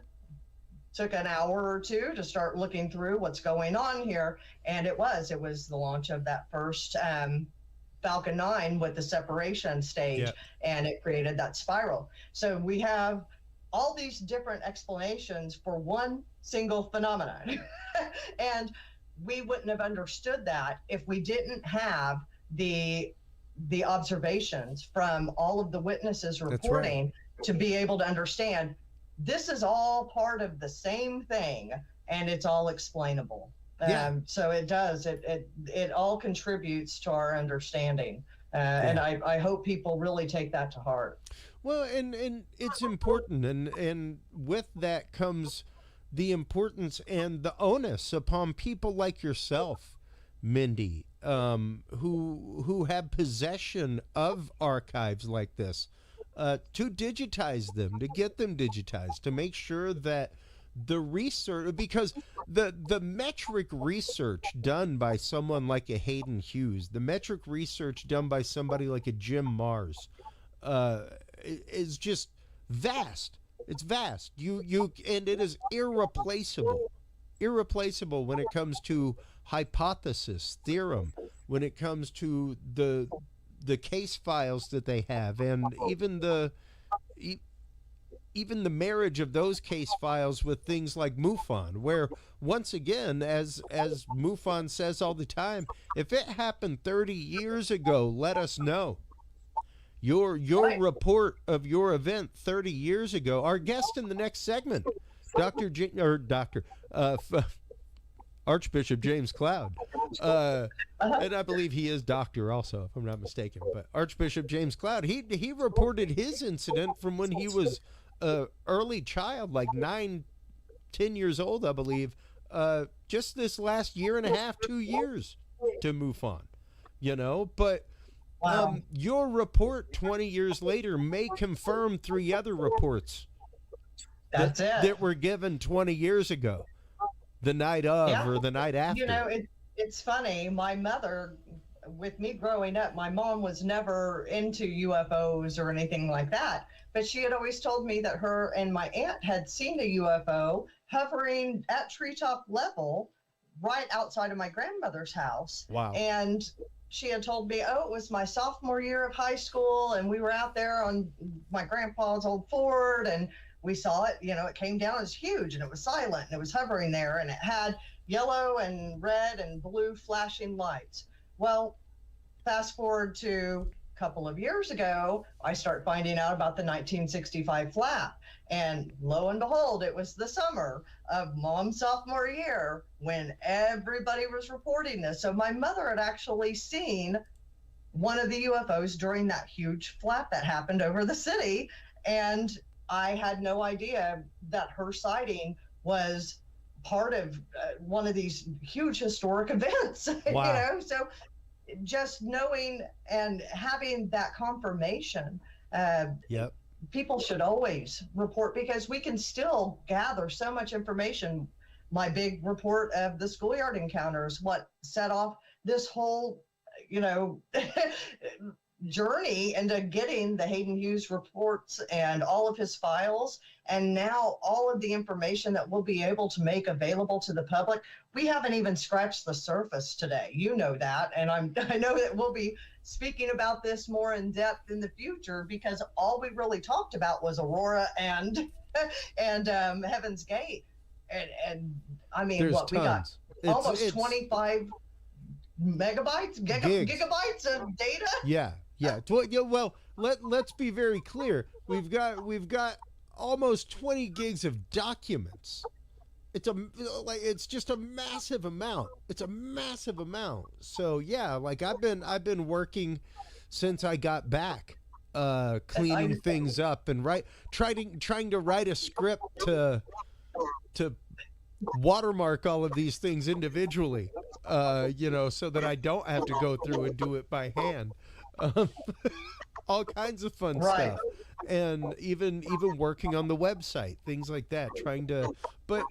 took an hour or two to start looking through what's going on here. And it was the launch of that first Falcon 9 with the separation stage, Yeah. and it created that spiral. So we have all these different explanations for one single phenomenon. And we wouldn't have understood that if we didn't have the observations from all of the witnesses reporting to be able to understand this is all part of the same thing, and it's all explainable. Yeah. So it does. It all contributes to our understanding, and I hope people really take that to heart. Well, and it's important, and with that comes the importance and the onus upon people like yourself, Mindy, who have possession of archives like this, to digitize them, to get them digitized, to make sure that the research, because the metric research done by someone like a Hayden Hewes, the metric research done by somebody like a Jim Mars, is just vast. It's vast. And it is irreplaceable when it comes to hypothesis, theorem, when it comes to the case files that they have, and even the marriage of those case files with things like MUFON, where once again, as MUFON says all the time, if it happened 30 years ago, let us know. Your report of your event 30 years ago. Our guest in the next segment, Archbishop James Cloud, and I believe he is doctor also, if I'm not mistaken. But Archbishop James Cloud, he reported his incident from when he was early child, like 9-10 years old, I believe, just this last year and a half, 2 years, to MUFON, but Wow. Your report 20 years later may confirm 3 other reports that were given 20 years ago, the night of or the night after. It's funny. My mother, with me growing up, my mom was never into UFOs or anything like that, but she had always told me that her and my aunt had seen a UFO hovering at treetop level right outside of my grandmother's house. Wow. And she had told me, it was my sophomore year of high school, and we were out there on my grandpa's old Ford, and we saw it. It came down, it was huge, and it was silent, and it was hovering there, and it had yellow and red and blue flashing lights. Well, fast forward to a couple of years ago, I start finding out about the 1965 flap. And lo and behold, it was the summer of Mom's sophomore year when everybody was reporting this. So my mother had actually seen one of the UFOs during that huge flap that happened over the city. And I had no idea that her sighting was part of one of these huge historic events. Wow. So just knowing and having that confirmation, people should always report, because we can still gather so much information. My big report of the schoolyard encounters, what set off this whole, journey into getting the Hayden Hewes reports and all of his files, and now all of the information that we'll be able to make available to the public. We haven't even scratched the surface today. You know that, and I know that we'll be speaking about this more in depth in the future, because all we really talked about was Aurora and Heaven's Gate, and I mean, There's we got tons. almost 25 megabytes, gigabytes of data. Yeah. Well, let's be very clear. We've got almost 20 gigs of documents. It's just a massive amount. It's a massive amount. So yeah, I've been working since I got back, cleaning things up and trying to write a script to watermark all of these things individually, so that I don't have to go through and do it by hand. Um, all kinds of fun stuff, and even working on the website, things like that, trying to. But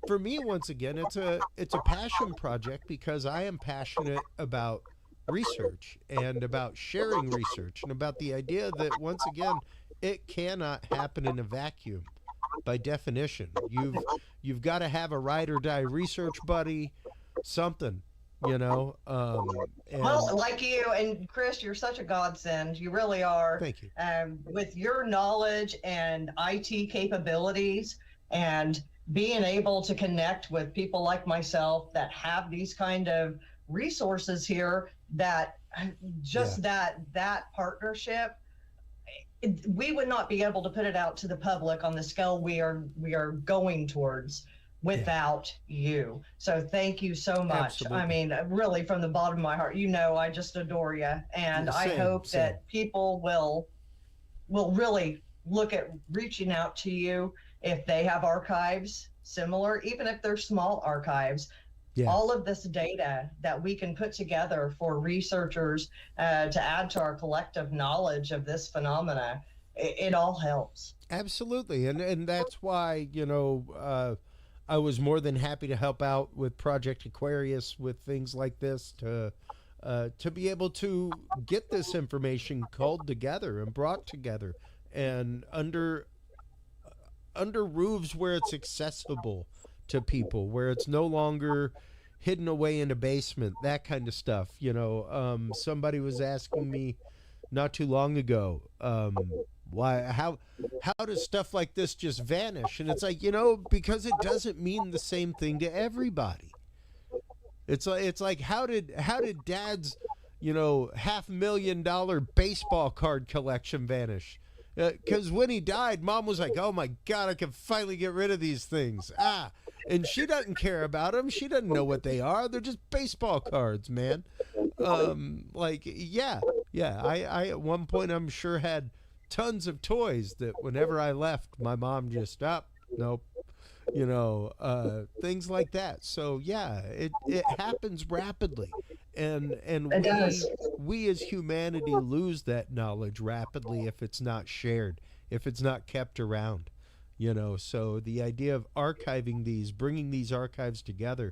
for me, once again, it's a passion project because I am passionate about research and about sharing research and about the idea that, once again, it cannot happen in a vacuum. By definition, you've got to have a ride or die research buddy, something, Well, like you and Chris, you're such a godsend. You really are. Thank you. With your knowledge and IT capabilities and being able to connect with people like myself that have these kind of resources here, that just that partnership, we would not be able to put it out to the public on the scale we are going towards without you. So thank you so much. Absolutely. I mean, really, from the bottom of my heart, I just adore you. And I hope that people will really look at reaching out to you if they have archives similar, even if they're small archives. All of this data that we can put together for researchers to add to our collective knowledge of this phenomena, it all helps. Absolutely. And that's why, I was more than happy to help out with Project Aquarius with things like this to be able to get this information culled together and brought together and under roofs where it's accessible to people, where it's no longer hidden away in a basement, that kind of stuff. Somebody was asking me not too long ago, how does stuff like this just vanish? And it's like, because it doesn't mean the same thing to everybody. It's like how did Dad's $500,000 baseball card collection vanish? Because when he died, Mom was like, "Oh my God, I can finally get rid of these things." And she doesn't care about them. She doesn't know what they are. They're just baseball cards, man. I at one point, I'm sure, had tons of toys that whenever I left, my mom just stopped. Nope. Things like that. So yeah, it happens rapidly. And we as humanity lose that knowledge rapidly if it's not shared, if it's not kept around. So the idea of archiving these, bringing these archives together,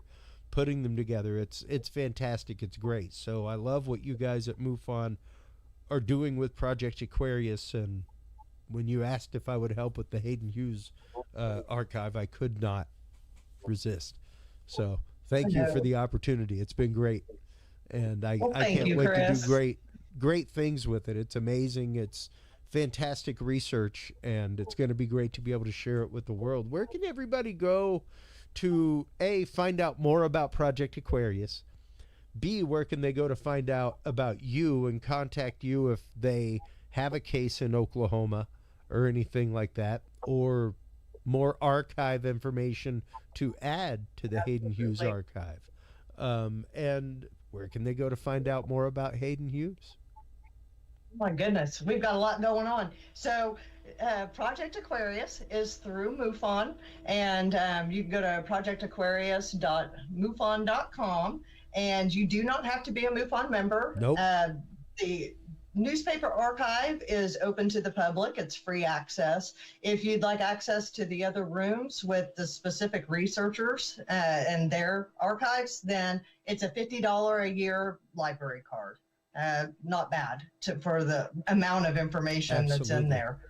putting them together, it's fantastic. It's great. So I love what you guys at MUFON are doing with Project Aquarius. And when you asked if I would help with the Hayden Hewes archive, I could not resist. So thank you for the opportunity. It's been great. And I can't wait to do great things with it. It's amazing. It's fantastic research, and it's going to be great to be able to share it with the world. Where can everybody go to, A, find out more about Project Aquarius? B, where can they go to find out about you and contact you if they have a case in Oklahoma or anything like that, or more archive information to add to the Hayden Hewes archive? And where can they go to find out more about Hayden Hewes? Oh my goodness, we've got a lot going on. So Project Aquarius is through MUFON, and you can go to projectaquarius.mufon.com, and you do not have to be a MUFON member. Nope. The newspaper archive is open to the public. It's free access. If you'd like access to the other rooms with the specific researchers and their archives, then it's a $50 a year library card. Not bad for the amount of information that's in there.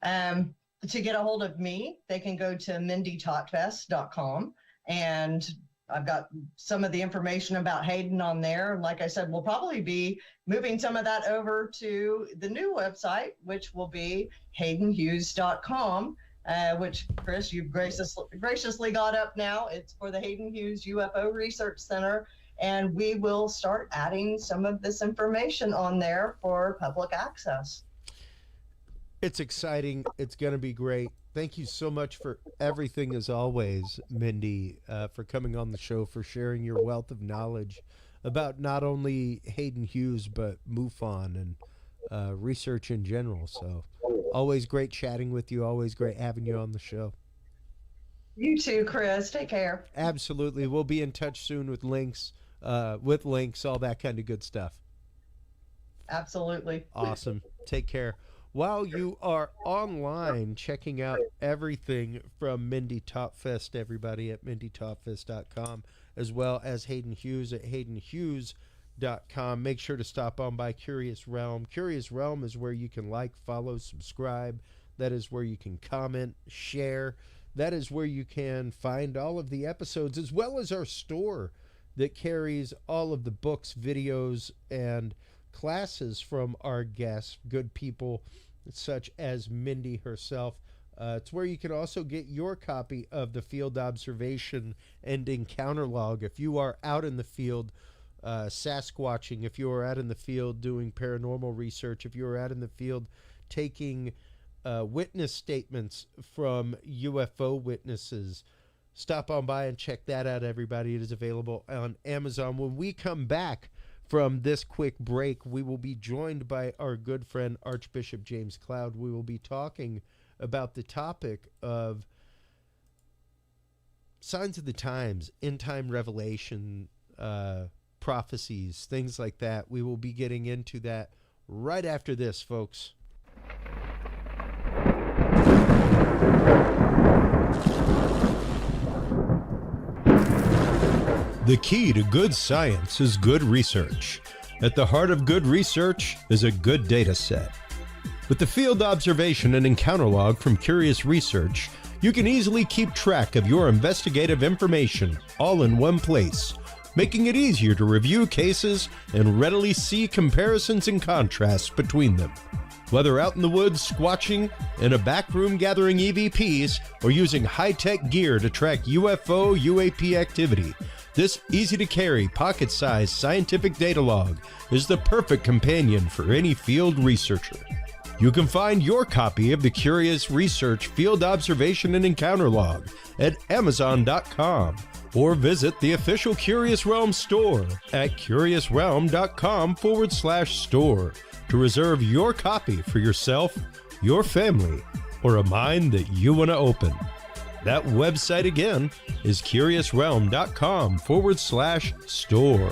To get a hold of me, they can go to mindytautfest.com, and I've got some of the information about Hayden on there. Like I said, we'll probably be moving some of that over to the new website, which will be haydenhewes.com, which, Chris, you've graciously got up now. It's for the Hayden Hewes UFO Research Center, and we will start adding some of this information on there for public access. It's exciting. It's going to be great. Thank you so much for everything, as always, Mindy, for coming on the show, for sharing your wealth of knowledge about not only Hayden Hewes, but MUFON and research in general. So always great chatting with you. Always great having you on the show. You too, Chris. Take care. Absolutely. We'll be in touch soon with links, all that kind of good stuff. Absolutely. Awesome. Take care. While you are online checking out everything from Mindy Tautfest, everybody at mindytautfest.com, as well as Hayden Hewes at haydenhewes.com, make sure to stop on by Curious Realm. Curious Realm is where you can like, follow, subscribe. That is where you can comment, share. That is where you can find all of the episodes, as well as our store that carries all of the books, videos, and classes from our guests, good people such as Mindy herself. It's where you can also get your copy of the Field Observation and Encounter Log. If you are out in the field Sasquatching, if you are out in the field doing paranormal research, if you are out in the field taking witness statements from UFO witnesses, stop on by and check that out, everybody. It is available on Amazon. When we come back from this quick break, we will be joined by our good friend Archbishop James Cloud. We will be talking about the topic of signs of the times, end-time revelation, prophecies, things like that. We will be getting into that right after this, folks. The key to good science is good research. At the heart of good research is a good data set. With the Field Observation and Encounter Log from Curious Research, you can easily keep track of your investigative information all in one place, making it easier to review cases and readily see comparisons and contrasts between them. Whether out in the woods squatching, in a back room gathering EVPs, or using high-tech gear to track UFO, UAP activity, this easy-to-carry, pocket-sized scientific data log is the perfect companion for any field researcher. You can find your copy of the Curious Research Field Observation and Encounter Log at Amazon.com or visit the official Curious Realm store at curiousrealm.com/store to reserve your copy for yourself, your family, or a mind that you want to open. That website again is curiousrealm.com/store.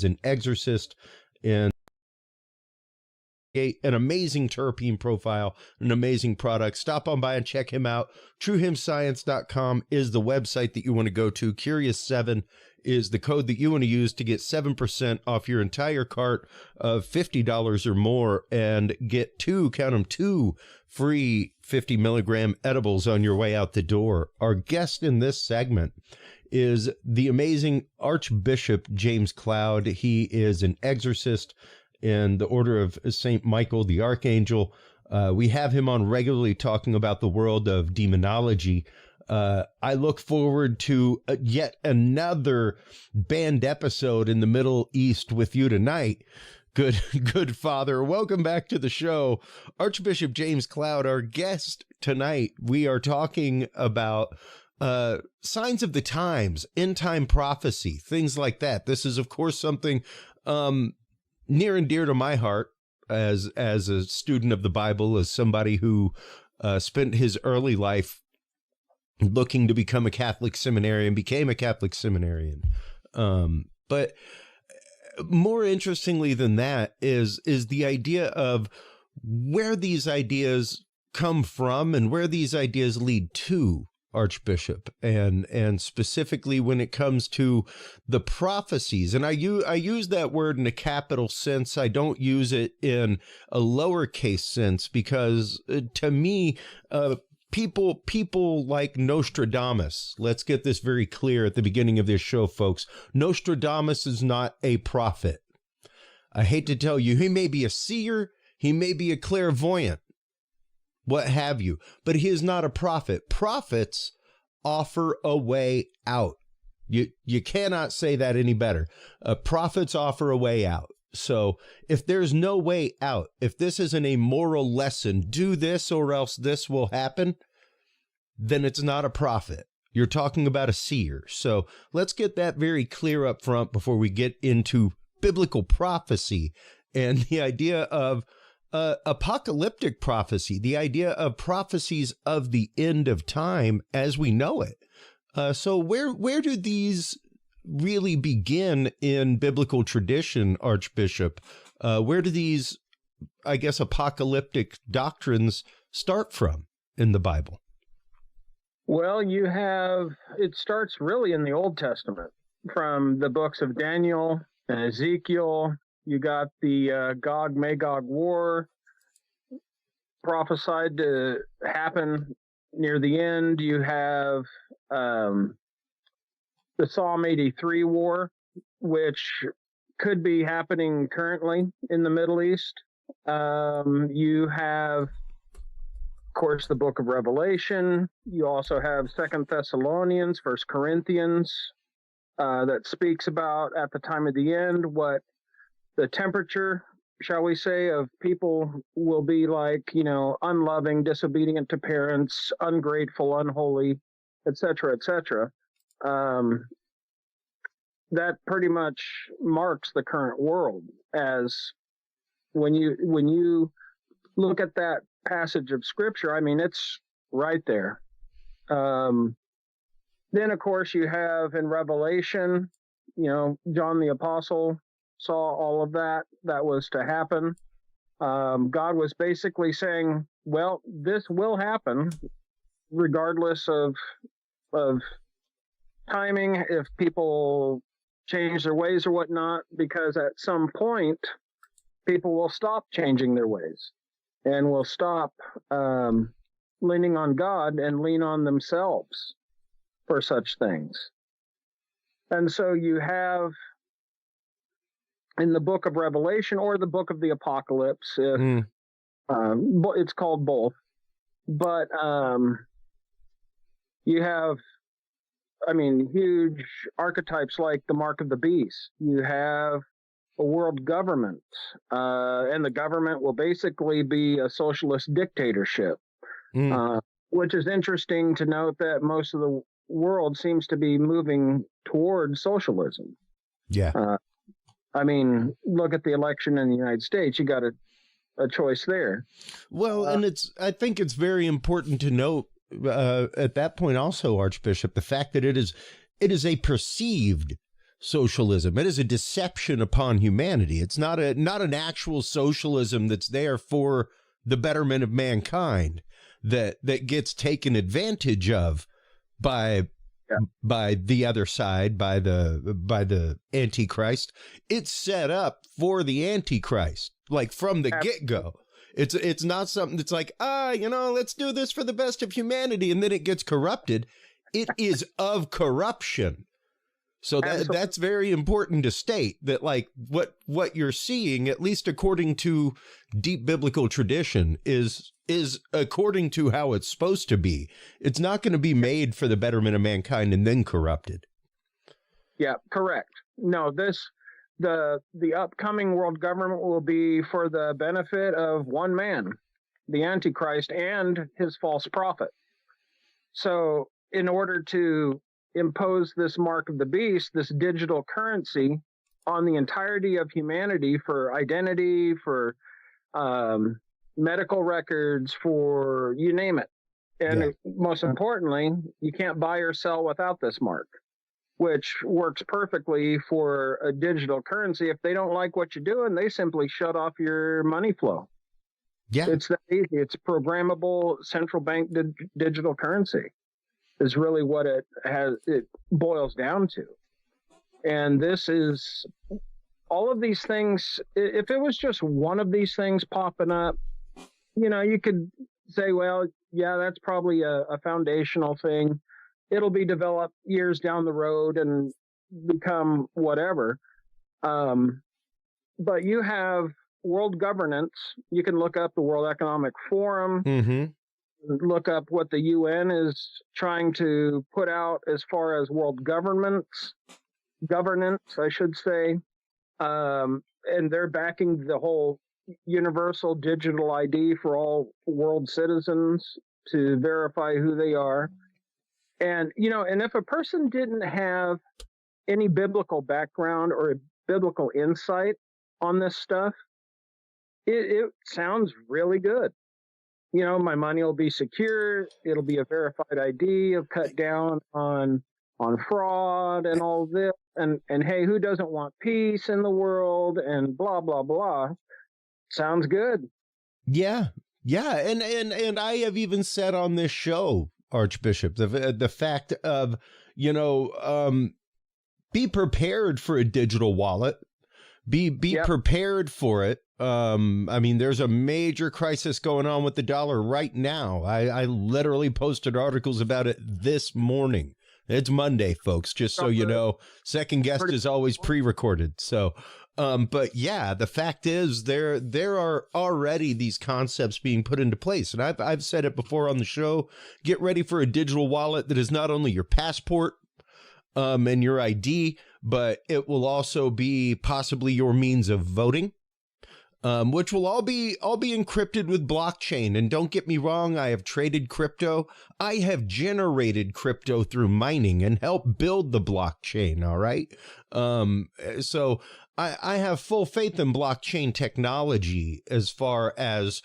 An exorcist and an amazing terpene profile, an amazing product. Stop on by and check him out. TrueHimScience.com is the website that you want to go to. Curious7 is the code that you want to use to get 7% off your entire cart of $50 or more and get two free 50 milligram edibles on your way out the door. Our guest in this segment is the amazing Archbishop James Cloud. He is an exorcist in the Order of St. Michael the Archangel. We have him on regularly talking about the world of demonology. I look forward to yet another banned episode in the Middle East with you tonight. Good Father. Welcome back to the show. Archbishop James Cloud, our guest tonight. We are talking about signs of the times, end time prophecy, things like that. This is, of course, something near and dear to my heart as a student of the Bible, as somebody who spent his early life looking to become a Catholic seminarian, became a Catholic seminarian. But more interestingly than that is the idea of where these ideas come from and where these ideas lead to, Archbishop, and specifically when it comes to the prophecies. And I use that word in a capital sense. I don't use it in a lowercase sense because to me, people like Nostradamus, let's get this very clear at the beginning of this show, folks. Nostradamus is not a prophet. I hate to tell you, he may be a seer, he may be a clairvoyant, what have you. But he is not a prophet. Prophets offer a way out. You cannot say that any better. Prophets offer a way out. So if there's no way out, if this isn't a moral lesson, do this or else this will happen, then it's not a prophet. You're talking about a seer. So let's get that very clear up front before we get into biblical prophecy and the idea of apocalyptic prophecy, the idea of prophecies of the end of time as we know it. So where do these really begin in biblical tradition, Archbishop? Where do these, I guess, apocalyptic doctrines start from in the Bible? Well, it starts really in the Old Testament, from the books of Daniel and Ezekiel. You got the Gog-Magog war prophesied to happen near the end. You have the Psalm 83 war, which could be happening currently in the Middle East. You have, of course, the book of Revelation. You also have 2 Thessalonians, 1 Corinthians, that speaks about at the time of the end what the temperature, shall we say, of people will be like, unloving, disobedient to parents, ungrateful, unholy, etc., etc. That pretty much marks the current world, as when you look at that passage of scripture, I mean, it's right there. Then, of course, you have in Revelation, John the Apostle saw all of that was to happen. God was basically saying, well, this will happen regardless of timing, if people change their ways or whatnot, because at some point people will stop changing their ways and will stop leaning on God and lean on themselves for such things. And so you have in the book of Revelation or the book of the Apocalypse, it's called both, but you have, huge archetypes like the mark of the beast. You have a world government, and the government will basically be a socialist dictatorship, which is interesting to note that most of the world seems to be moving toward socialism. Yeah. Look at the election in the United States. You got a choice there. Well, and I think it's very important to note at that point also, Archbishop, the fact that it is a perceived socialism. It is a deception upon humanity. It's not an actual socialism that's there for the betterment of mankind that gets taken advantage of by the other side, by the Antichrist. It's set up for the Antichrist, like from the get-go. It's not something that's like, let's do this for the best of humanity, and then it gets corrupted. It is of corruption. So that's very important to state, that like what you're seeing, at least according to deep biblical tradition, is according to how it's supposed to be. It's not going to be made for the betterment of mankind and then corrupted. Yeah, correct. No, the upcoming world government will be for the benefit of one man, the Antichrist, and his false prophet. So in order to impose this mark of the beast, this digital currency, on the entirety of humanity for identity, for medical records, for you name it. And most importantly, you can't buy or sell without this mark, which works perfectly for a digital currency. If they don't like what you're doing, they simply shut off your money flow. Yeah. It's that easy. It's programmable central bank digital currency is really what it boils down to. And this is all of these things. If it was just one of these things popping up, you could say, well, yeah, that's probably a foundational thing. It'll be developed years down the road and become whatever. But you have world governance, you can look up the World Economic Forum, look up what the UN is trying to put out as far as world governance, I should say. And they're backing the whole universal digital ID for all world citizens to verify who they are. And, and if a person didn't have any biblical background or biblical insight on this stuff, it sounds really good. My money will be secure. It'll be a verified ID. It'll cut down on fraud and all this. And hey, who doesn't want peace in the world and blah, blah, blah. Sounds good. Yeah. Yeah. And I have even said on this show, Archbishop, the fact of, be prepared for a digital wallet. Be prepared for it. There's a major crisis going on with the dollar right now. I literally posted articles about it this morning. It's Monday, folks, just so you know. Second guest is always pre-recorded. So, but yeah, the fact is there are already these concepts being put into place. And I've said it before on the show. Get ready for a digital wallet that is not only your passport and your ID, but it will also be possibly your means of voting. Which will all be encrypted with blockchain. And don't get me wrong, I have traded crypto. I have generated crypto through mining and helped build the blockchain. All right. So I have full faith in blockchain technology as far as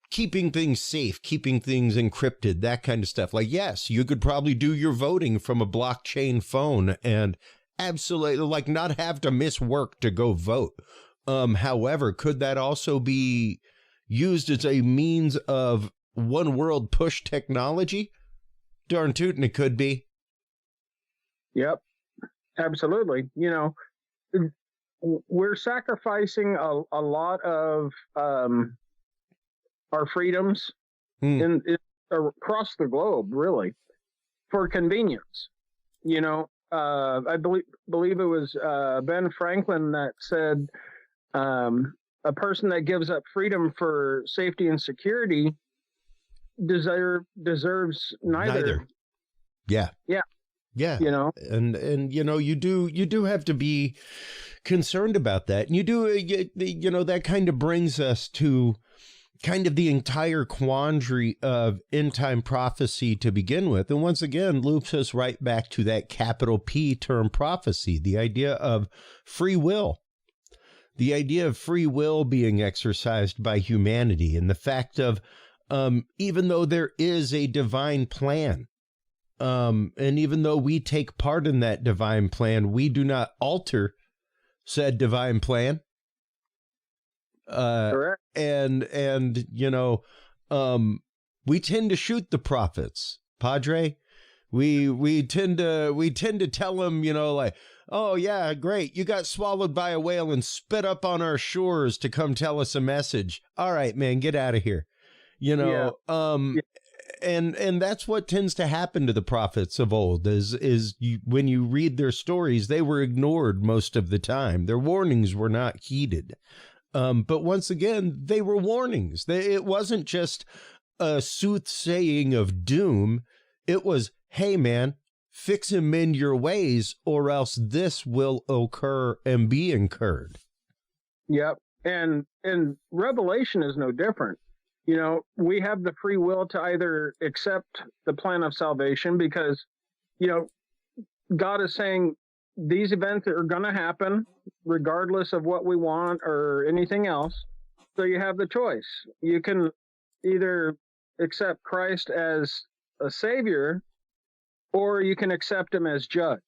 keeping things safe, keeping things encrypted, that kind of stuff. Like, yes, you could probably do your voting from a blockchain phone and absolutely like not have to miss work to go vote. However, could that also be used as a means of one world push technology? Darn tootin' it could be. Yep, absolutely. We're sacrificing a lot of our freedoms in across the globe, really, for convenience. I believe it was Ben Franklin that said, a person that gives up freedom for safety and security deserves neither. Yeah. Yeah. Yeah. And you do have to be concerned about that. And that kind of brings us to kind of the entire quandary of end time prophecy to begin with. And once again, loops us right back to that capital P term prophecy, the idea of free will. The idea of free will being exercised by humanity, and the fact of even though there is a divine plan, and even though we take part in that divine plan, we do not alter said divine plan. Correct. And we tend to shoot the prophets, Padre. We tend to tell them, like, oh yeah, great, you got swallowed by a whale and spit up on our shores to come tell us a message. All right, man, get out of here. And that's what tends to happen to the prophets of old when you read their stories, they were ignored most of the time. Their warnings were not heeded. But once again, they were warnings. It wasn't just a soothsaying of doom. It was, hey, man, fix and mend your ways, or else this will occur and be incurred. Yep. And Revelation is no different. We have the free will to either accept the plan of salvation because, God is saying these events are going to happen regardless of what we want or anything else. So you have the choice. You can either accept Christ as a savior, or you can accept him as judge.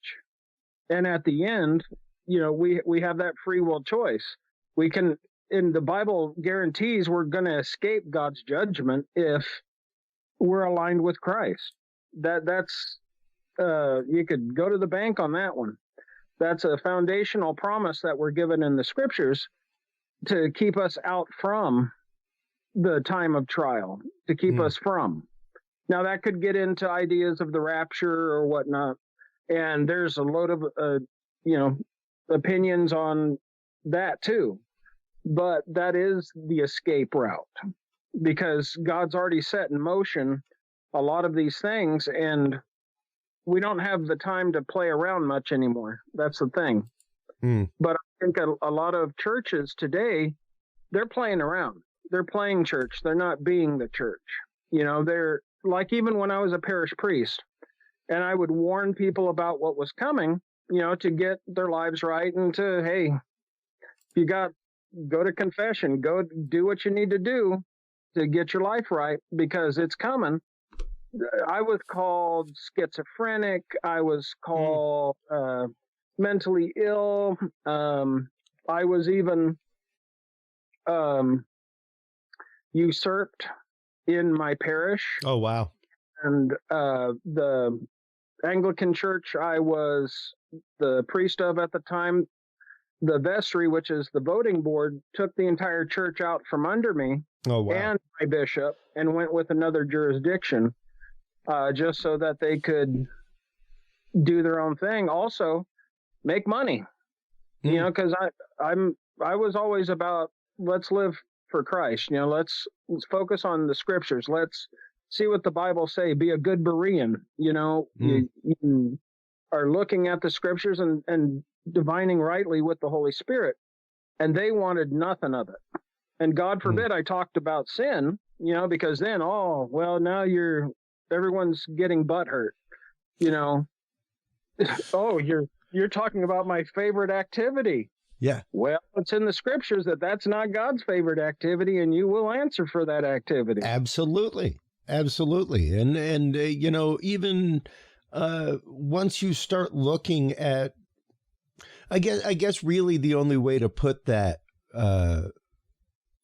And at the end, we have that free will choice. We can, and the Bible guarantees we're going to escape God's judgment if we're aligned with Christ. That's you could go to the bank on that one. That's a foundational promise that we're given in the scriptures to keep us out from the time of trial, to keep us from. Now, that could get into ideas of the rapture or whatnot, and there's a load of, opinions on that too. but that is the escape route, because God's already set in motion a lot of these things, and we don't have the time to play around much anymore. That's the thing. But I think a lot of churches today, they're playing around. They're playing church. They're not being the church. They're like, even when I was a parish priest and I would warn people about what was coming, to get their lives right, and to, hey, go to confession, go do what you need to do to get your life right, because it's coming. I was called schizophrenic. I was called mentally ill. I was even usurped in my parish. Oh, wow. And the Anglican church I was the priest of at the time, the vestry, which is the voting board, took the entire church out from under me. Oh, wow. And my bishop, and went with another jurisdiction, just so that they could do their own thing. Also, make money. Because I was always about, let's live for Christ. Let's focus on the scriptures. Let's see what the Bible say. Be a good Berean. You are looking at the scriptures and divining rightly with the Holy Spirit. And they wanted nothing of it. And God forbid I talked about sin, because then, now everyone's getting butthurt. Oh, you're talking about my favorite activity. Yeah. Well, it's in the scriptures that's not God's favorite activity, and you will answer for that activity. Absolutely. Absolutely. And even once you start looking at, I guess really the only way to put that,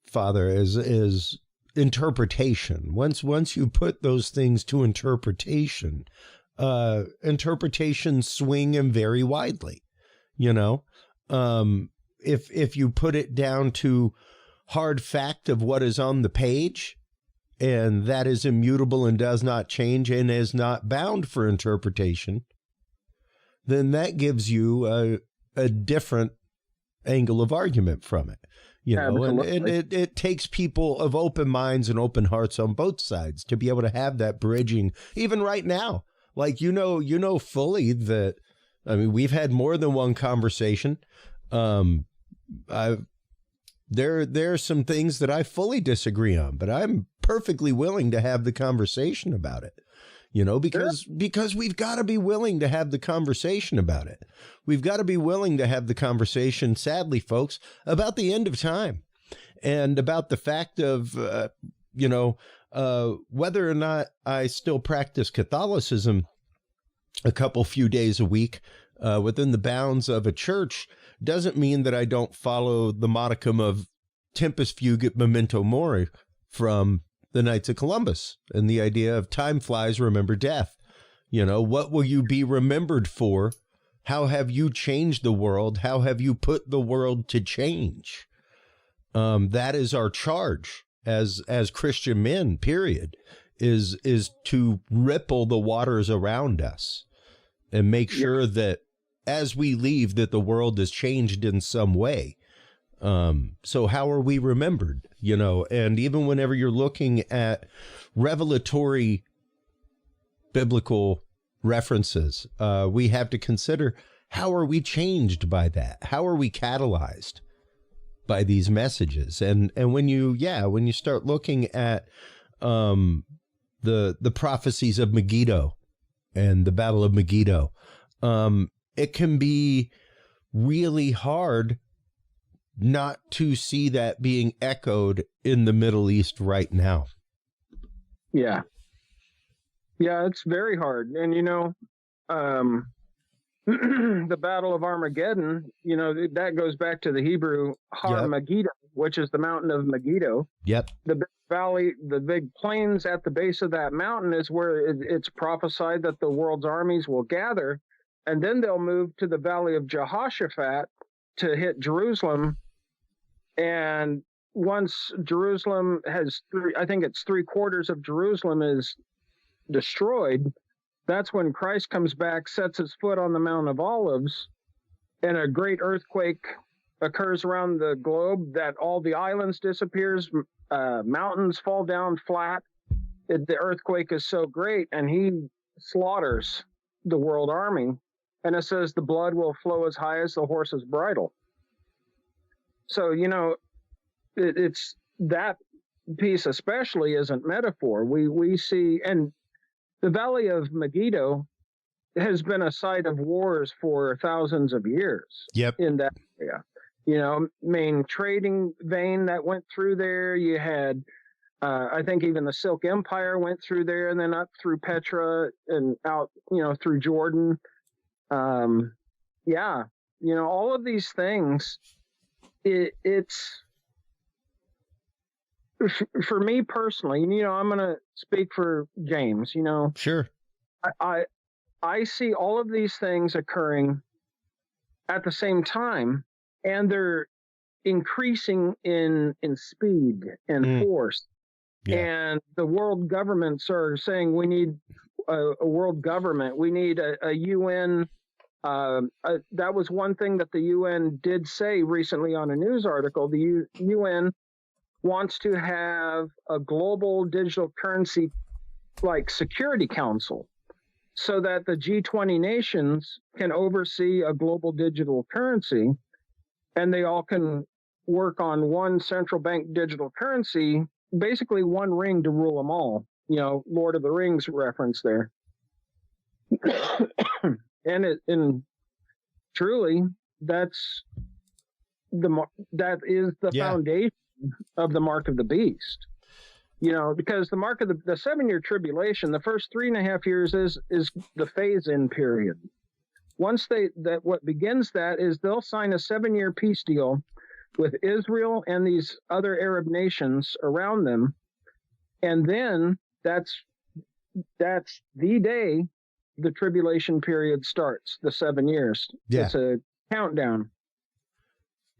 Father, is interpretation. Once you put those things to interpretation, interpretations swing and vary widely. If you put it down to hard fact of what is on the page, and that is immutable and does not change and is not bound for interpretation, then that gives you a different angle of argument from it. And it takes people of open minds and open hearts on both sides to be able to have that bridging, even right now. Like, fully that, we've had more than one conversation. There are some things that I fully disagree on, but I'm perfectly willing to have the conversation about it. Because we've got to be willing to have the conversation about it. We've got to be willing to have the conversation, sadly, folks, about the end of time, and about the fact of, whether or not I still practice Catholicism a few days a week within the bounds of a church doesn't mean that I don't follow the modicum of tempus fugit memento mori from the Knights of Columbus, and the idea of time flies, remember death. What will you be remembered for? How have you changed the world? How have you put the world to change? That is our charge as Christian men, period, is to ripple the waters around us and make sure that as we leave, that the world is changed in some way. So how are we remembered? And even whenever you're looking at revelatory biblical references, we have to consider, how are we changed by that? How are we catalyzed by these messages? And when you start looking at the prophecies of Megiddo and the Battle of Megiddo, it can be really hard not to see that being echoed in the Middle East right now. Yeah. Yeah, it's very hard. And, the Battle of Armageddon, that goes back to the Hebrew Har Megiddo, which is the mountain of Megiddo. Yep. The big valley, the big plains at the base of that mountain is where it's prophesied that the world's armies will gather. And then they'll move to the valley of Jehoshaphat to hit Jerusalem. And once Jerusalem has three-quarters of Jerusalem is destroyed, that's when Christ comes back, sets his foot on the Mount of Olives, and a great earthquake occurs around the globe, that all the islands disappears, mountains fall down flat. The earthquake is so great, and he slaughters the world army. And it says the blood will flow as high as the horse's bridle. So, it's that piece especially isn't metaphor. We see, and the Valley of Megiddo has been a site of wars for thousands of years. Yep. In that area. Main trading vein that went through there. You had, I think even the Silk Empire went through there, and then up through Petra and out, through Jordan. All of these things, it's, for me personally, I'm going to speak for James, Sure. I see all of these things occurring at the same time, and they're increasing in speed and force. Yeah. And the world governments are saying we need a world government. We need a UN. That was one thing that the UN did say recently on a news article. The UN wants to have a global digital currency like Security Council, so that the G20 nations can oversee a global digital currency, and they all can work on one central bank digital currency, basically one ring to rule them all. Lord of the Rings reference there. and truly, that is the foundation of the mark of the beast. Because the mark of the 7-year tribulation, the first 3.5 years is the phase-in period. Once what begins that is they'll sign a 7-year peace deal with Israel and these other Arab nations around them, and then that's the day the tribulation period starts. The 7 years. Yeah. It's a countdown.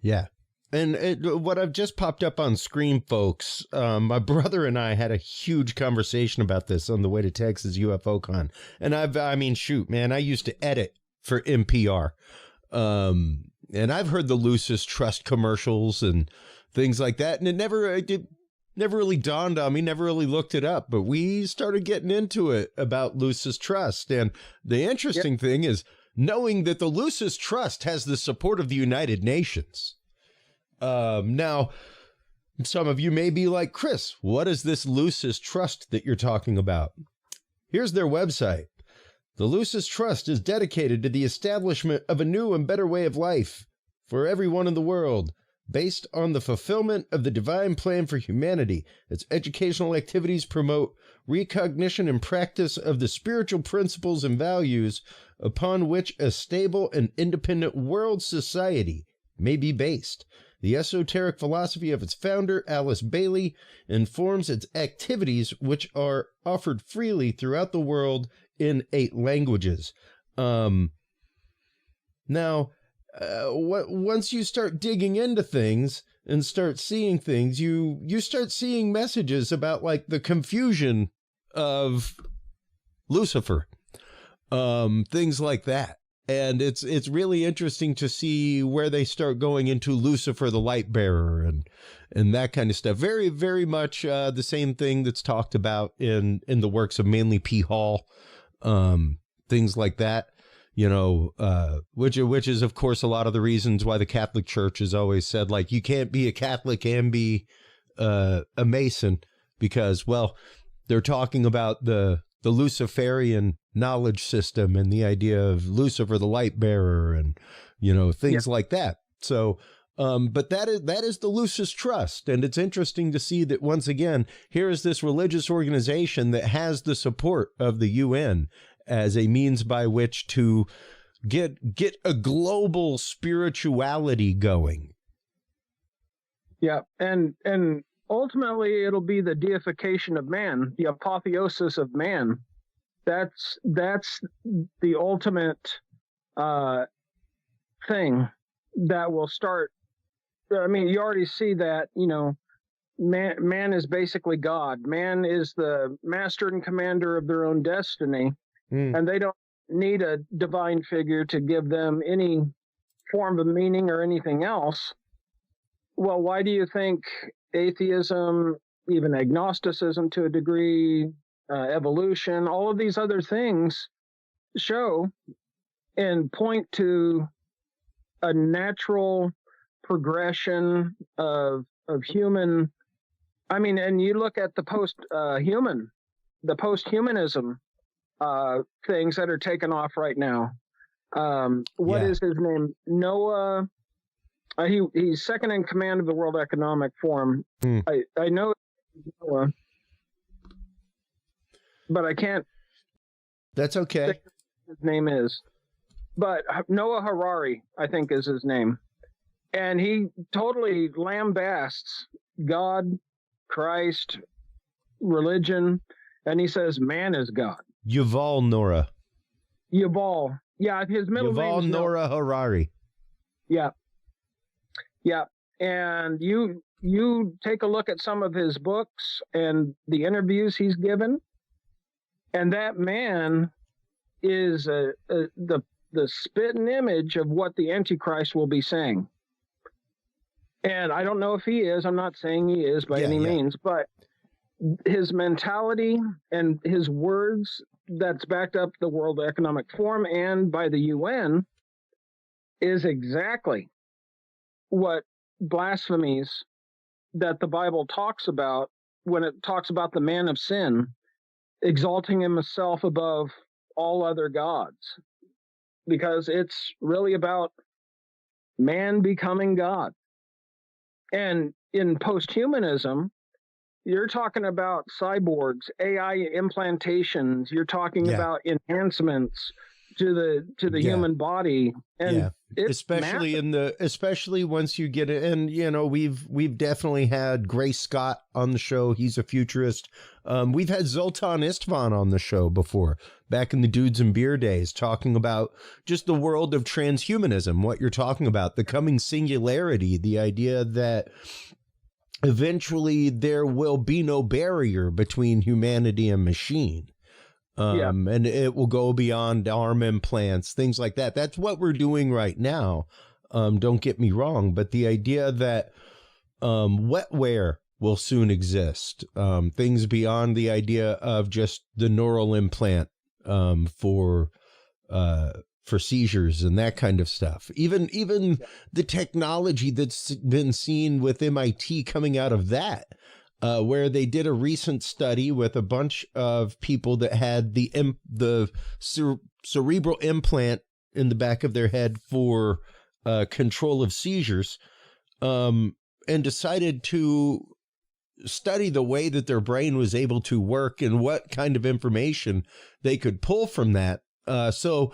Yeah. And what I've just popped up on screen, folks, my brother and I had a huge conversation about this on the way to Texas UFOCon. And I used to edit for NPR. And I've heard the Lucis Trust commercials and things like that. And it never really dawned on me, never really looked it up. But we started getting into it about Lucis Trust. And the interesting thing is knowing that the Lucis Trust has the support of the United Nations. Now, some of you may be like, Chris, what is this Lucis Trust that you're talking about? Here's their website. The Lucis Trust is dedicated to the establishment of a new and better way of life for everyone in the world, based on the fulfillment of the divine plan for humanity. Its educational activities promote recognition and practice of the spiritual principles and values upon which a stable and independent world society may be based. The esoteric philosophy of its founder, Alice Bailey, informs its activities, which are offered freely throughout the world in 8 languages. Now, once you start digging into things and start seeing things, you start seeing messages about like the confusion of Lucifer, things like that. And it's really interesting to see where they start going into Lucifer, the light bearer, and that kind of stuff. Very, very much the same thing that's talked about in the works of Manly P. Hall, things like that. Which is, of course, a lot of the reasons why the Catholic Church has always said, like, you can't be a Catholic and be a Mason because, well, they're talking about the Luciferian knowledge system and the idea of Lucifer, the light bearer, and, things like that. So, but that is the Lucis Trust. And it's interesting to see that once again, here is this religious organization that has the support of the UN as a means by which to get a global spirituality going. Yeah. And ultimately it'll be the deification of man, the apotheosis of man. That's the ultimate thing that will start. I mean, you already see that, man is basically God. Man is the master and commander of their own destiny. And they don't need a divine figure to give them any form of meaning or anything else, well, why do you think atheism, even agnosticism to a degree, evolution, all of these other things show and point to a natural progression of human? I mean, and you look at the post-humanism things that are taken off right now. What is his name? Noah. He's second in command of the World Economic Forum. I know Noah, but I can't. That's okay. Think his name is, but Noah Harari, I think, is his name, and he totally lambasts God, Christ, religion, and he says man is God. Yuval Noah. Yuval. Yeah, his middle name is Noah Harari. Yeah. Yeah. And you take a look at some of his books and the interviews he's given, and that man is the spitting image of what the Antichrist will be saying. And I don't know if he is. I'm not saying he is by any means, but his mentality and his words that's backed up the World Economic Forum and by the UN is exactly what blasphemies that the Bible talks about when it talks about the man of sin exalting himself above all other gods, because it's really about man becoming God. And in post-humanism, you're talking about cyborgs, AI implantations. You're talking about enhancements to the human body, and especially once you get it. And you know, we've definitely had Grace Scott on the show. He's a futurist. We've had Zoltan Istvan on the show before, back in the Dudes and Beer days, talking about just the world of transhumanism. What you're talking about, the coming singularity, the idea that eventually there will be no barrier between humanity and machine. And it will go beyond arm implants, things like that. That's what we're doing right now. Don't get me wrong, but the idea that wetware will soon exist, things beyond the idea of just the neural implant for seizures and that kind of stuff. Even the technology that's been seen with MIT coming out of that. Where they did a recent study with a bunch of people that had the cerebral implant in the back of their head for control of seizures, and decided to study the way that their brain was able to work and what kind of information they could pull from that. So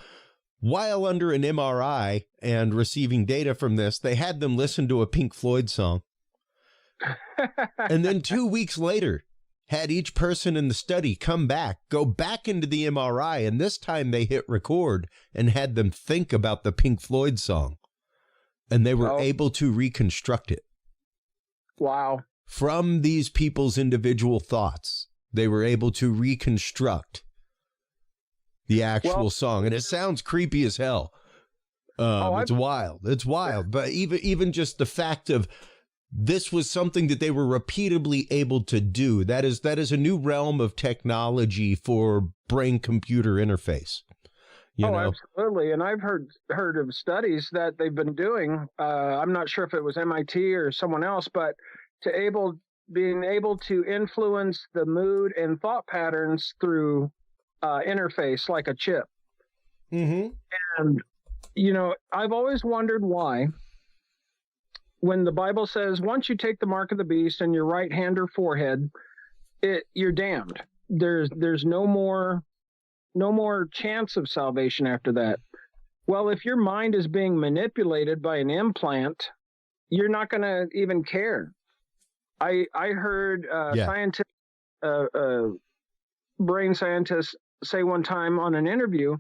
while under an MRI and receiving data from this, they had them listen to a Pink Floyd song. And then 2 weeks later, had each person in the study go back into the MRI, and this time they hit record and had them think about the Pink Floyd song, and they were able to reconstruct it. Wow. From these people's individual thoughts, they were able to reconstruct the actual song, and it sounds creepy as hell. It's wild. It's wild. But even just the fact of this was something that they were repeatedly able to do. That is a new realm of technology for brain-computer interface. You know? Absolutely. And I've heard of studies that they've been doing. I'm not sure if it was MIT or someone else, but being able to influence the mood and thought patterns through interface like a chip. Mm-hmm. And, you know, I've always wondered why, when the Bible says, once you take the mark of the beast in your right hand or forehead, you're damned. There's no more chance of salvation after that. Well, if your mind is being manipulated by an implant, you're not going to even care. I heard brain scientists say one time on an interview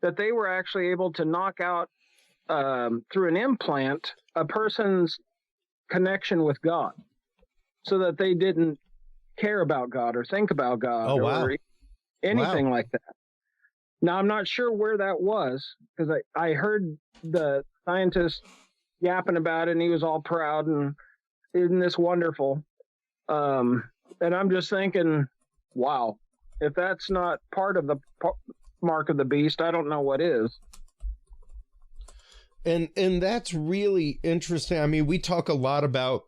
that they were actually able to knock out through an implant a person's connection with God, so that they didn't care about God or think about God or anything like that. Now, I'm not sure where that was, because I heard the scientist yapping about it, and he was all proud, and isn't this wonderful? And I'm just thinking, wow, if that's not part of the mark of the beast, I don't know what is. And that's really interesting. I mean, we talk a lot about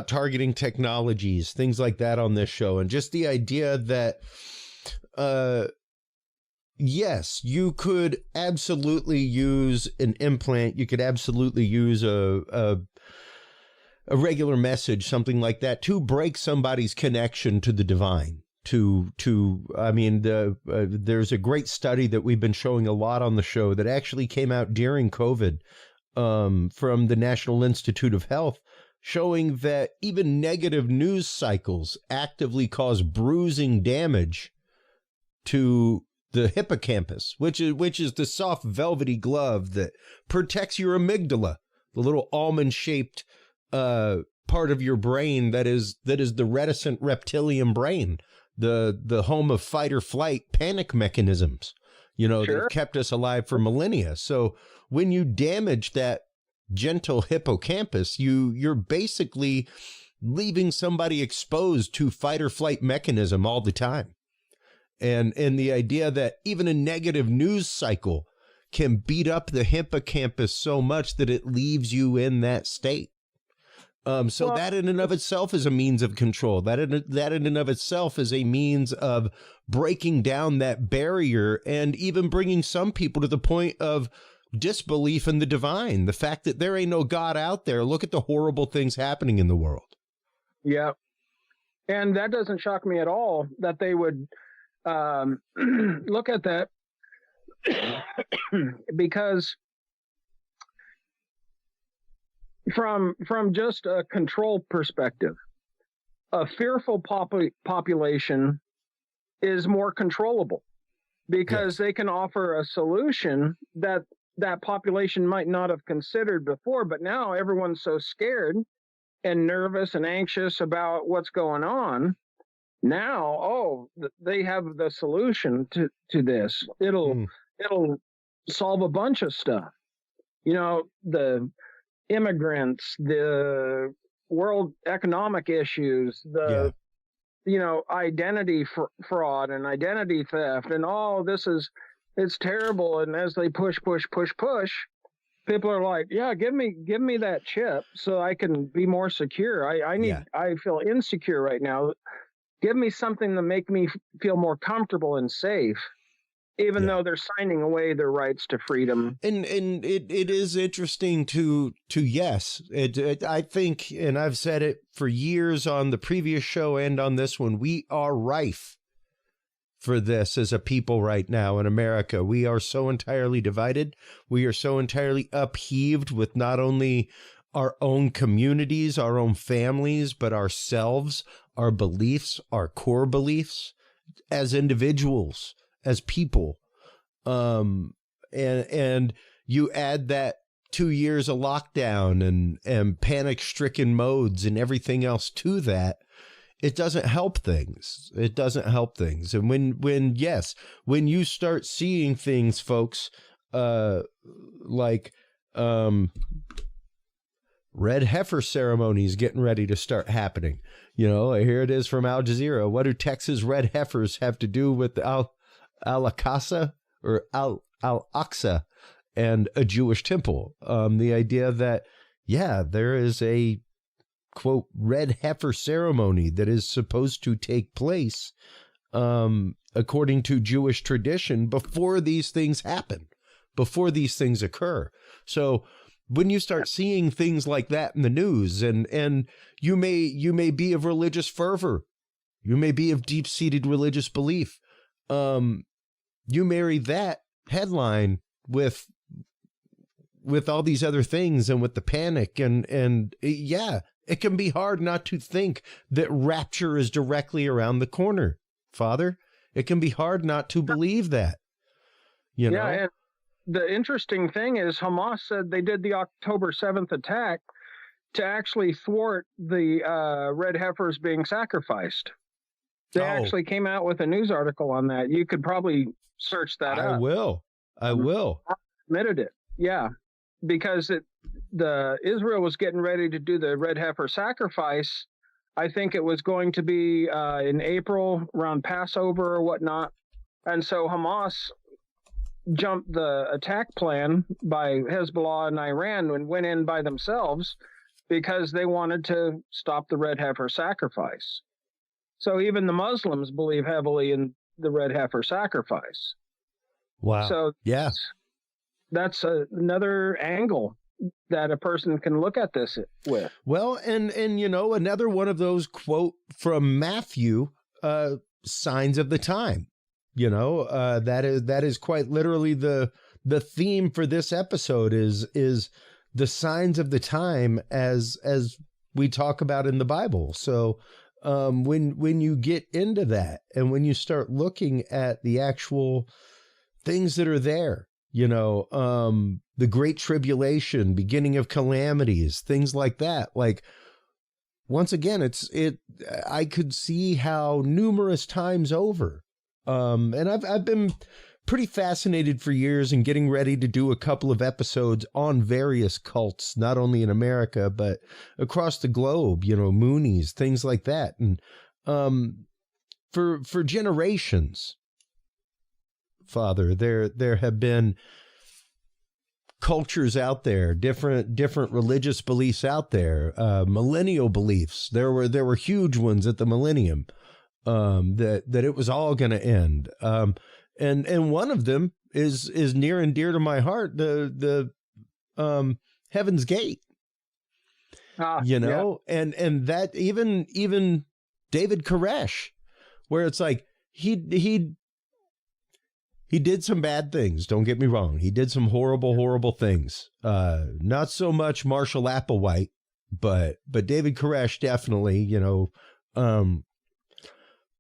targeting technologies, things like that on this show, and just the idea that yes, you could absolutely use an implant, you could absolutely use a regular message, something like that, to break somebody's connection to the divine. I mean, there's a great study that we've been showing a lot on the show that actually came out during COVID from the National Institute of Health, showing that even negative news cycles actively cause bruising damage to the hippocampus, which is the soft velvety glove that protects your amygdala, the little almond-shaped part of your brain that is the reticent reptilian brain, the home of fight or flight panic mechanisms, sure, that have kept us alive for millennia. So when you damage that gentle hippocampus, you're basically leaving somebody exposed to fight or flight mechanism all the time. And the idea that even a negative news cycle can beat up the hippocampus so much that it leaves you in that state. That in and of itself is a means of control. That in and of itself is a means of breaking down that barrier and even bringing some people to the point of disbelief in the divine. The fact that there ain't no God out there. Look at the horrible things happening in the world. Yeah. And that doesn't shock me at all that they would look at that because from just a control perspective, a fearful population is more controllable because they can offer a solution that population might not have considered before. But now everyone's so scared and nervous and anxious about what's going on. Now, they have the solution to this. It'll solve a bunch of stuff. The immigrants, the world economic issues, identity fraud and identity theft, and all this it's terrible. And as they push, people are like, yeah, give me that chip so I can be more secure. I feel insecure right now. Give me something to make me feel more comfortable and safe, even though they're signing away their rights to freedom. And it is interesting to yes, I think, and I've said it for years on the previous show and on this one, we are rife for this as a people right now in America. We are so entirely divided. We are so entirely upheaved with not only our own communities, our own families, but ourselves, our beliefs, our core beliefs as individuals, as people. And you add that 2 years of lockdown and panic-stricken modes and everything else to that, it doesn't help things. It doesn't help things. And when you start seeing things, folks, like red heifer ceremonies getting ready to start happening. Here it is from Al Jazeera. What do Texas red heifers have to do with Al-Aqsa or Al-Aqsa and a Jewish temple? The idea that, there is a, quote, red heifer ceremony that is supposed to take place according to Jewish tradition before these things happen, before these things occur. So when you start seeing things like that in the news, and you may be of religious fervor, you may be of deep-seated religious belief, you marry that headline with all these other things and with the panic and it can be hard not to think that rapture is directly around the corner, Father. It can be hard not to believe that. You know? And the interesting thing is Hamas said they did the October 7th attack to actually thwart the red heifers being sacrificed. They actually came out with a news article on that. You could probably search that up. I will. I will. Admitted it. Yeah, because Israel was getting ready to do the red heifer sacrifice. I think it was going to be in April around Passover or whatnot. And so Hamas jumped the attack plan by Hezbollah and Iran and went in by themselves because they wanted to stop the red heifer sacrifice. So even the Muslims believe heavily in the red heifer sacrifice. Wow. So yeah, that's another angle that a person can look at this with. Well, and another one of those quote from Matthew, signs of the time. That is quite literally the theme for this episode is the signs of the time as we talk about in the Bible. So when you get into that and when you start looking at the actual things that are there, the Great Tribulation, beginning of calamities, things like that. Like, once again, I could see how numerous times over. And I've been pretty fascinated for years and getting ready to do a couple of episodes on various cults, not only in America, but across the globe, Moonies, things like that. And for generations, Father, there have been cultures out there, different religious beliefs out there, millennial beliefs. There were huge ones at the millennium, that it was all going to end. And one of them is near and dear to my heart, the Heaven's Gate. Yeah. And that even David Koresh, where it's like he did some bad things. Don't get me wrong. He did some horrible things. Not so much Marshall Applewhite, but David Koresh definitely,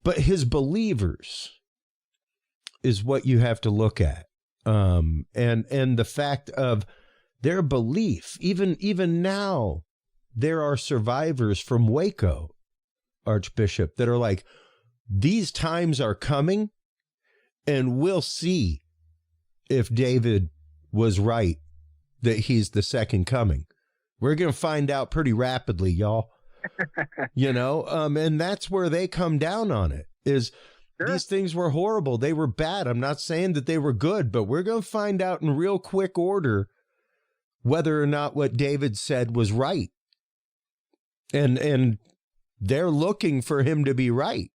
but his believers is what you have to look at. And the fact of their belief, even now, there are survivors from Waco, Archbishop, that are like, these times are coming. And we'll see if David was right, that he's the second coming. We're going to find out pretty rapidly, y'all. And that's where they come down on it, is sure. These things were horrible. They were bad. I'm not saying that they were good, but we're going to find out in real quick order whether or not what David said was right. And they're looking for him to be right.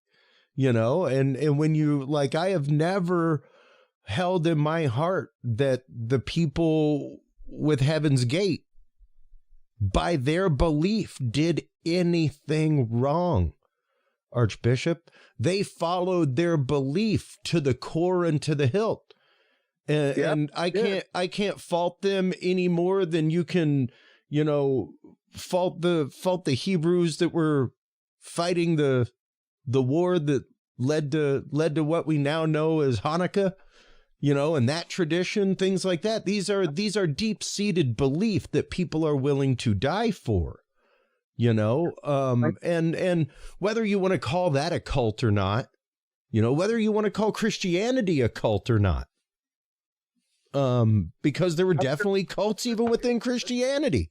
And when you, like, I have never held in my heart that the people with Heaven's Gate, by their belief, did anything wrong, Archbishop. They followed their belief to the core and to the hilt. And I can't fault them any more than you can, fault the Hebrews that were fighting the war that led to what we now know as Hanukkah, and that tradition, things like that. These are deep-seated belief that people are willing to die for, and whether you want to call that a cult or not, whether you want to call Christianity a cult or not, because there were definitely cults even within Christianity,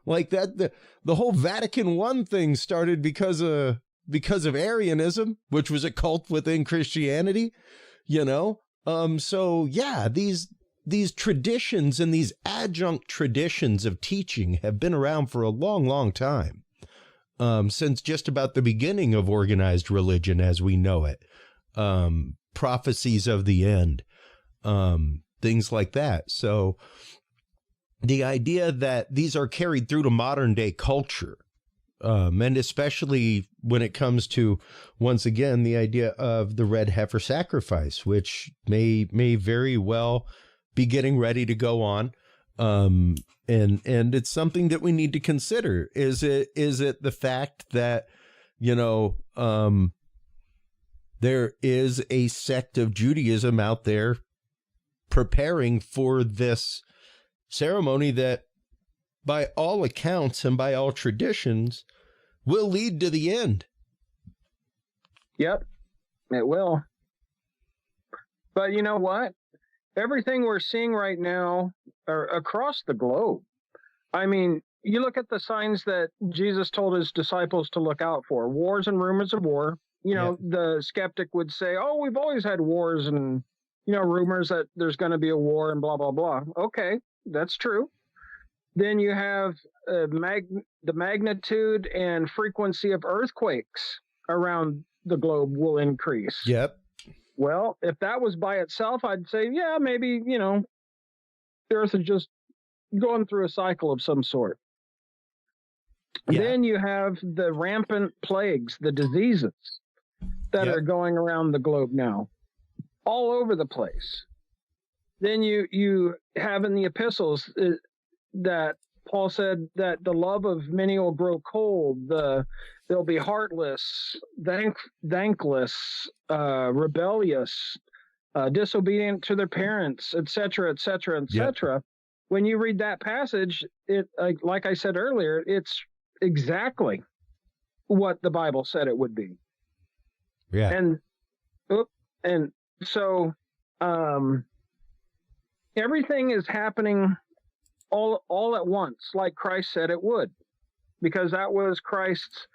like that. The whole Vatican I thing started because of Arianism, which was a cult within Christianity, So yeah, these traditions and these adjunct traditions of teaching have been around for a long, long time, since just about the beginning of organized religion as we know it, prophecies of the end, things like that. So the idea that these are carried through to modern day culture, and especially when it comes to, once again, the idea of the red heifer sacrifice, which may very well be getting ready to go on. And it's something that we need to consider. Is it the fact that, there is a sect of Judaism out there preparing for this ceremony that, by all accounts and by all traditions, will lead to the end? Yep, it will. But you know what? everything we're seeing right now across the globe. I mean, you look at the signs that Jesus told his disciples to look out for, wars and rumors of war. You know, the skeptic would say, oh, we've always had wars and, you know, rumors that there's going to be a war and blah, blah, blah. Okay, that's true. Then you have the magnitude and frequency of earthquakes around the globe will increase. Yep. Well, if that was by itself, I'd say, yeah, maybe, you know, the earth is just going through a cycle of some sort. Yeah. Then you have the rampant plagues, the diseases that are going around the globe now, all over the place. Then you have in the epistles that Paul said that the love of many will grow cold, they'll be heartless, thankless, rebellious, disobedient to their parents, etc., etc., etc. When you read that passage, it like I said earlier, it's exactly what the Bible said it would be. Yeah. And so everything is happening all at once, like Christ said it would, because that was Christ's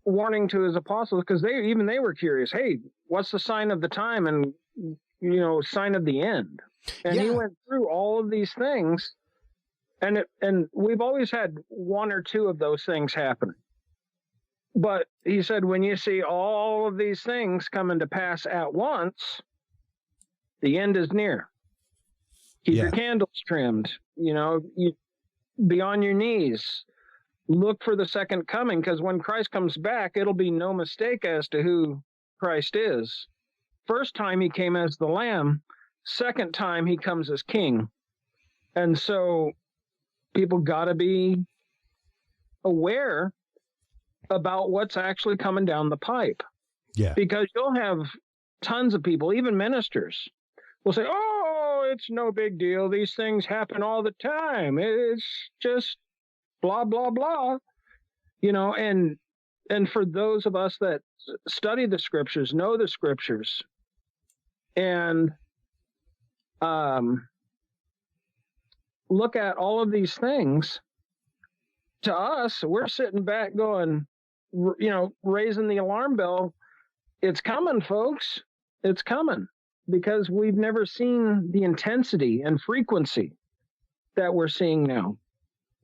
warning to his apostles, because they were curious. Hey, what's the sign of the time and, you know, sign of the end? And he went through all of these things, and we've always had one or two of those things happening. But he said, when you see all of these things coming to pass at once, the end is near. Keep your candles trimmed, you know, be on your knees. Look for the second coming, because when Christ comes back, it'll be no mistake as to who Christ is. First time he came as the Lamb, second time he comes as King. And so people got to be aware about what's actually coming down the pipe. Yeah. Because you'll have tons of people, even ministers, will say, oh, it's no big deal. These things happen all the time. It's just blah, blah, blah. You know, and for those of us that study the scriptures, know the scriptures, and look at all of these things, to us, we're sitting back going, you know, raising the alarm bell. It's coming, folks. It's coming, because we've never seen the intensity and frequency that we're seeing now.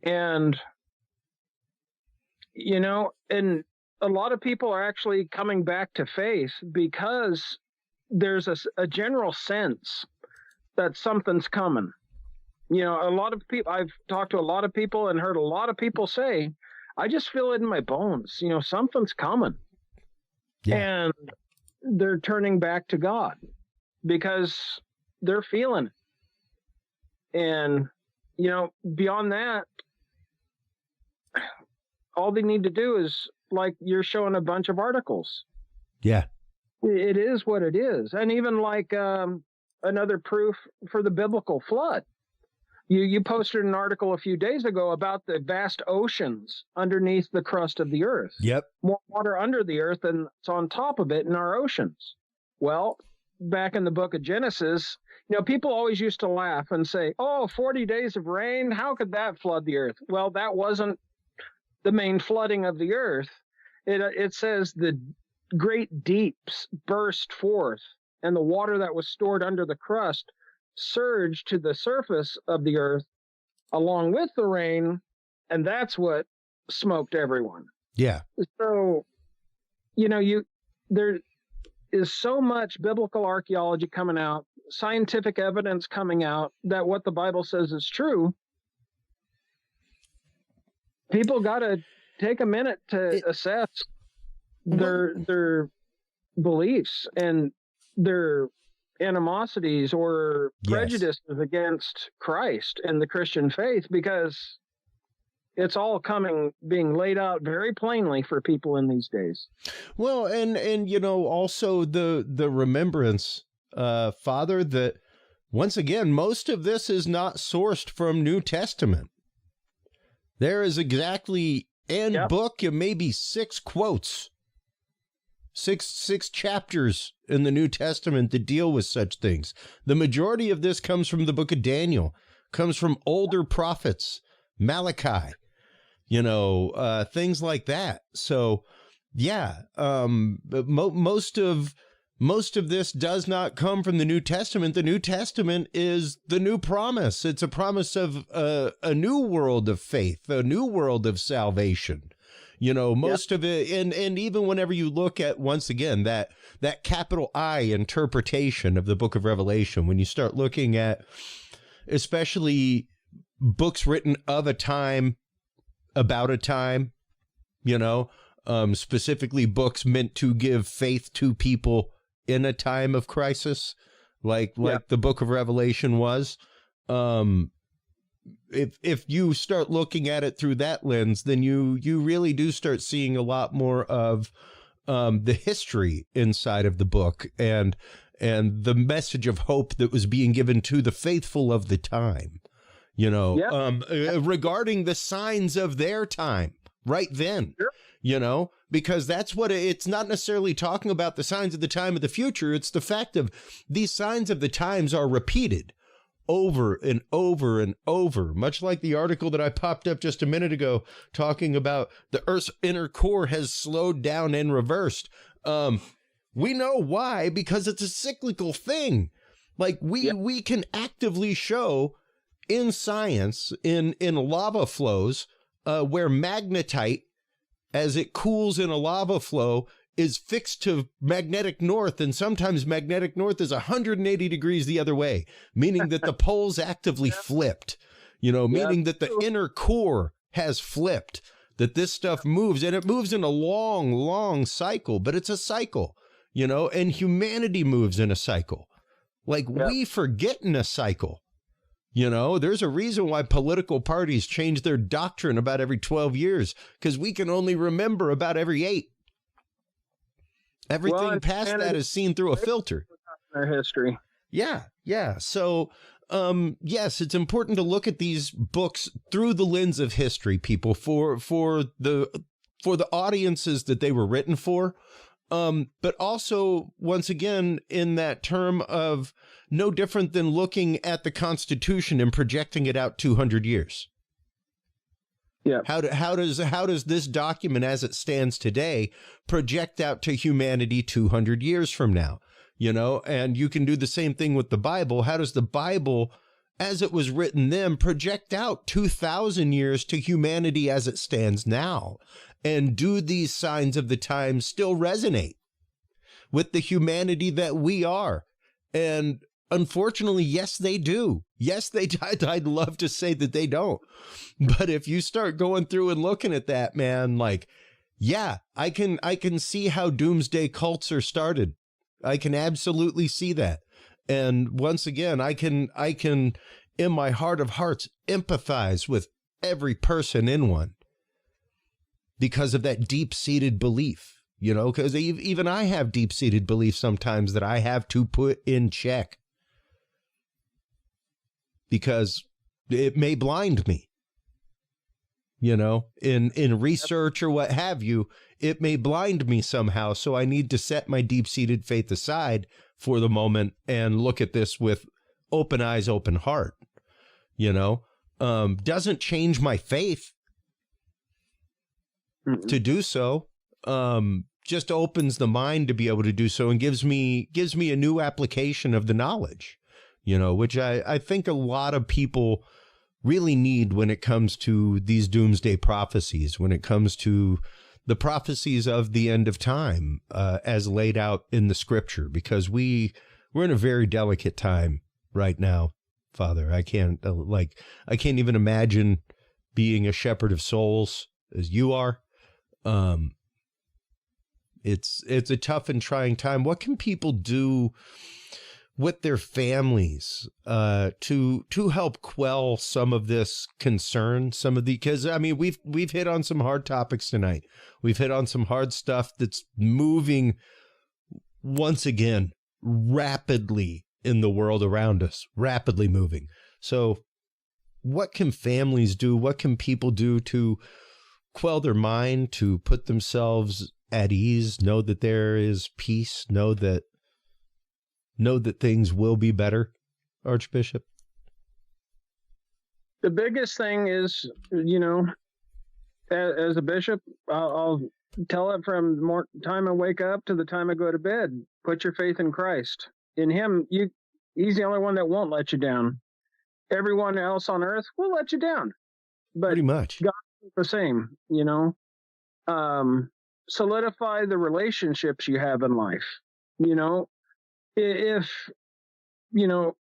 And, you know, and a lot of people are actually coming back to faith because there's a general sense that something's coming. You know, a lot of people, I've talked to a lot of people and heard a lot of people say, I just feel it in my bones. You know, something's coming. Yeah. And they're turning back to God because they're feeling it. And, you know, beyond that, all they need to do is, like you're showing a bunch of articles. Yeah. It is what it is. And even like another proof for the biblical flood. You posted an article a few days ago about the vast oceans underneath the crust of the earth. Yep. More water under the earth than it's on top of it in our oceans. Well, back in the book of Genesis, you know, people always used to laugh and say, oh, 40 days of rain, how could that flood the earth? Well, that wasn't the main flooding of the earth. It says the great deeps burst forth, and the water that was stored under the crust surged to the surface of the earth along with the rain, and that's what smoked everyone. Yeah. So, you know, there is so much biblical archaeology coming out, scientific evidence coming out that what the Bible says is true. People got to take a minute to assess their beliefs and their animosities or prejudices against Christ and the Christian faith, because it's all being laid out very plainly for people in these days. Well, and you know, also the remembrance, Father, that once again, most of this is not sourced from New Testament. There is exactly book and maybe 6 quotes Six chapters in the New Testament that deal with such things. The majority of this comes from the book of Daniel, comes from older prophets, Malachi, things like that. So, yeah, most of this does not come from the New Testament. The New Testament is the new promise. It's a promise of a new world of faith, a new world of salvation. Most of it, and even whenever you look at, once again, that capital I interpretation of the book of Revelation, when you start looking at especially books written of a time, about a time, specifically books meant to give faith to people in a time of crisis, like the book of Revelation was. If you start looking at it through that lens, then you really do start seeing a lot more of the history inside of the book and the message of hope that was being given to the faithful of the time, regarding the signs of their time right then, because that's what it's not necessarily talking about the signs of the time of the future. It's the fact of these signs of the times are repeated over and over and over, much like the article that I popped up just a minute ago talking about the Earth's inner core has slowed down and reversed. We know why, because it's a cyclical thing. Like we can actively show in science, in lava flows, where magnetite, as it cools in a lava flow, is fixed to magnetic north, and sometimes magnetic north is 180 degrees the other way, meaning that the poles actively flipped, meaning that the inner core has flipped, that this stuff moves, and it moves in a long, long cycle, but it's a cycle, and humanity moves in a cycle. Like we forget in a cycle. There's a reason why political parties change their doctrine about every 12 years, because we can only remember about every 8. Everything past that is seen through a filter. Their history. Yeah. So, yes, it's important to look at these books through the lens of history, people, for the audiences that they were written for. But also, once again, in that term of no different than looking at the Constitution and projecting it out 200 years. Yeah. How does this document as it stands today project out to humanity 200 years from now? And you can do the same thing with the Bible. How does the Bible, as it was written then, project out 2,000 years to humanity as it stands now? And do these signs of the times still resonate with the humanity that we are? And unfortunately, yes, they do. Yes, they do. I'd love to say that they don't. But if you start going through and looking at that, man, I can see how doomsday cults are started. I can absolutely see that. And once again, I can in my heart of hearts empathize with every person in one because of that deep-seated belief, because even I have deep-seated beliefs sometimes that I have to put in check, because it may blind me, in research or what have you, it may blind me somehow. So I need to set my deep-seated faith aside for the moment and look at this with open eyes, open heart, doesn't change my faith to do so. Just opens the mind to be able to do so and gives me a new application of the knowledge, which I think a lot of people really need when it comes to these doomsday prophecies, when it comes to the prophecies of the end of time, as laid out in the scripture, because we're in a very delicate time right now, Father. I can't even imagine being a shepherd of souls as you are. It's a tough and trying time. What can people do with their families to help quell some of this concern, because we've hit on some hard topics tonight. We've hit on some hard stuff that's moving once again rapidly in the world around us, rapidly moving. So what can families do? What can people do to quell their mind, to put themselves at ease, know that there is peace, know that things will be better, Archbishop? The biggest thing is, as a bishop, I'll tell it from the time I wake up to the time I go to bed. Put your faith in Christ. In him, he's the only one that won't let you down. Everyone else on earth will let you down. But pretty much. God is the same, solidify the relationships you have in life. If,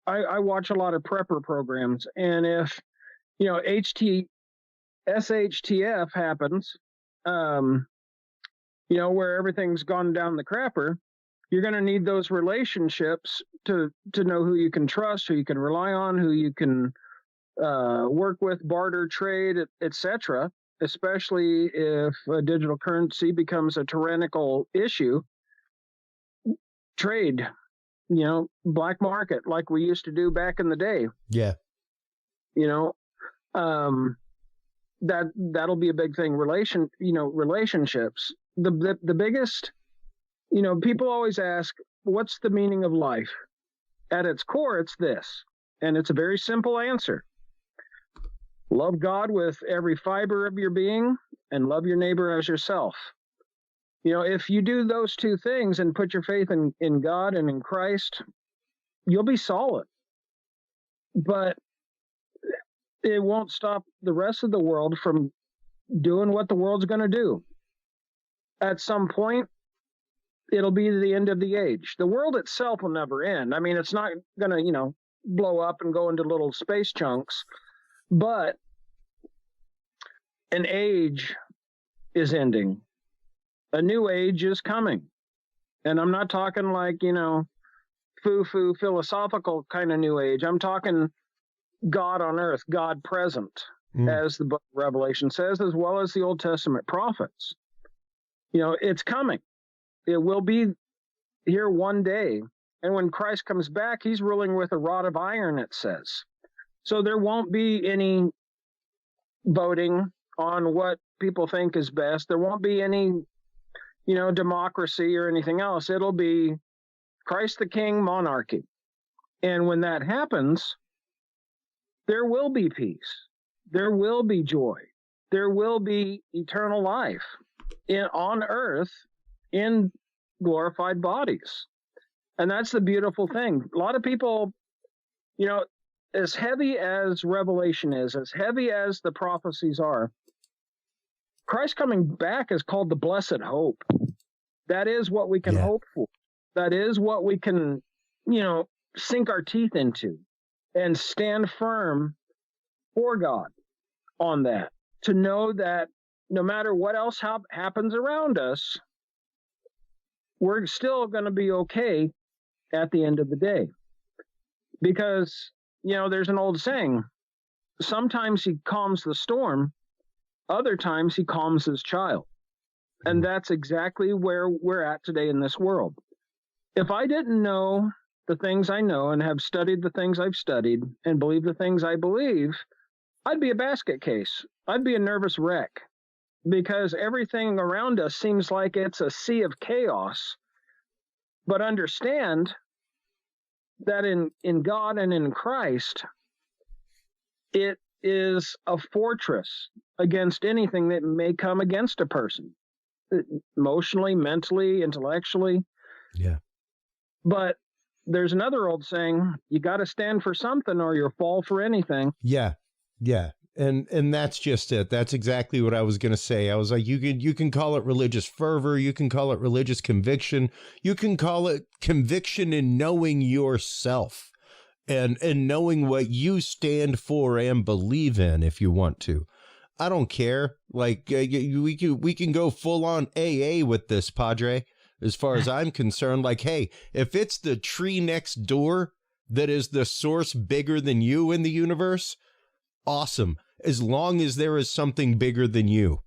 I watch a lot of prepper programs, and if, SHTF happens, where everything's gone down the crapper, you're going to need those relationships to know who you can trust, who you can rely on, who you can work with, barter, trade, etc., especially if a digital currency becomes a tyrannical issue. Trade, black market, like we used to do back in the day. Yeah. That'll be a big thing. Relationships. The biggest, people always ask, what's the meaning of life? At its core, it's this, and it's a very simple answer. Love God with every fiber of your being and love your neighbor as yourself. If you do those two things and put your faith in God and in Christ, you'll be solid. But it won't stop the rest of the world from doing what the world's going to do. At some point, it'll be the end of the age. The world itself will never end. I mean, it's not going to, blow up and go into little space chunks, but an age is ending. A new age is coming. And I'm not talking like, foo-foo philosophical kind of new age. I'm talking God on earth, God present, as the book of Revelation says, as well as the Old Testament prophets. It's coming. It will be here one day. And when Christ comes back, he's ruling with a rod of iron, it says. So there won't be any voting on what people think is best. There won't be any, democracy or anything else. It'll be Christ the King monarchy. And when that happens, there will be peace. There will be joy. There will be eternal life on earth in glorified bodies. And that's the beautiful thing. A lot of people, as heavy as Revelation is, as heavy as the prophecies are, Christ coming back is called the blessed hope. That is what we can hope for. That is what we can, sink our teeth into and stand firm for God on that. To know that no matter what else happens around us, we're still going to be okay at the end of the day. Because, there's an old saying, sometimes he calms the storm, other times he calms his child. And that's exactly where we're at today in this world. If I didn't know the things I know and have studied the things I've studied and believe the things I believe, I'd be a basket case. I'd be a nervous wreck, because everything around us seems like it's a sea of chaos. But understand that in God and in Christ, it is a fortress against anything that may come against a person, emotionally, mentally, intellectually. Yeah. But there's another old saying, you got to stand for something or you'll fall for anything. Yeah. Yeah. And that's just it. That's exactly what I was going to say. I was like, you can call it religious fervor. You can call it religious conviction. You can call it conviction in knowing yourself and knowing what you stand for and believe in if you want to. I don't care. Like we can go full on AA with this, Padre, as far as I'm concerned. Like, hey, if it's the tree next door that is the source bigger than you in the universe, awesome. As long as there is something bigger than you.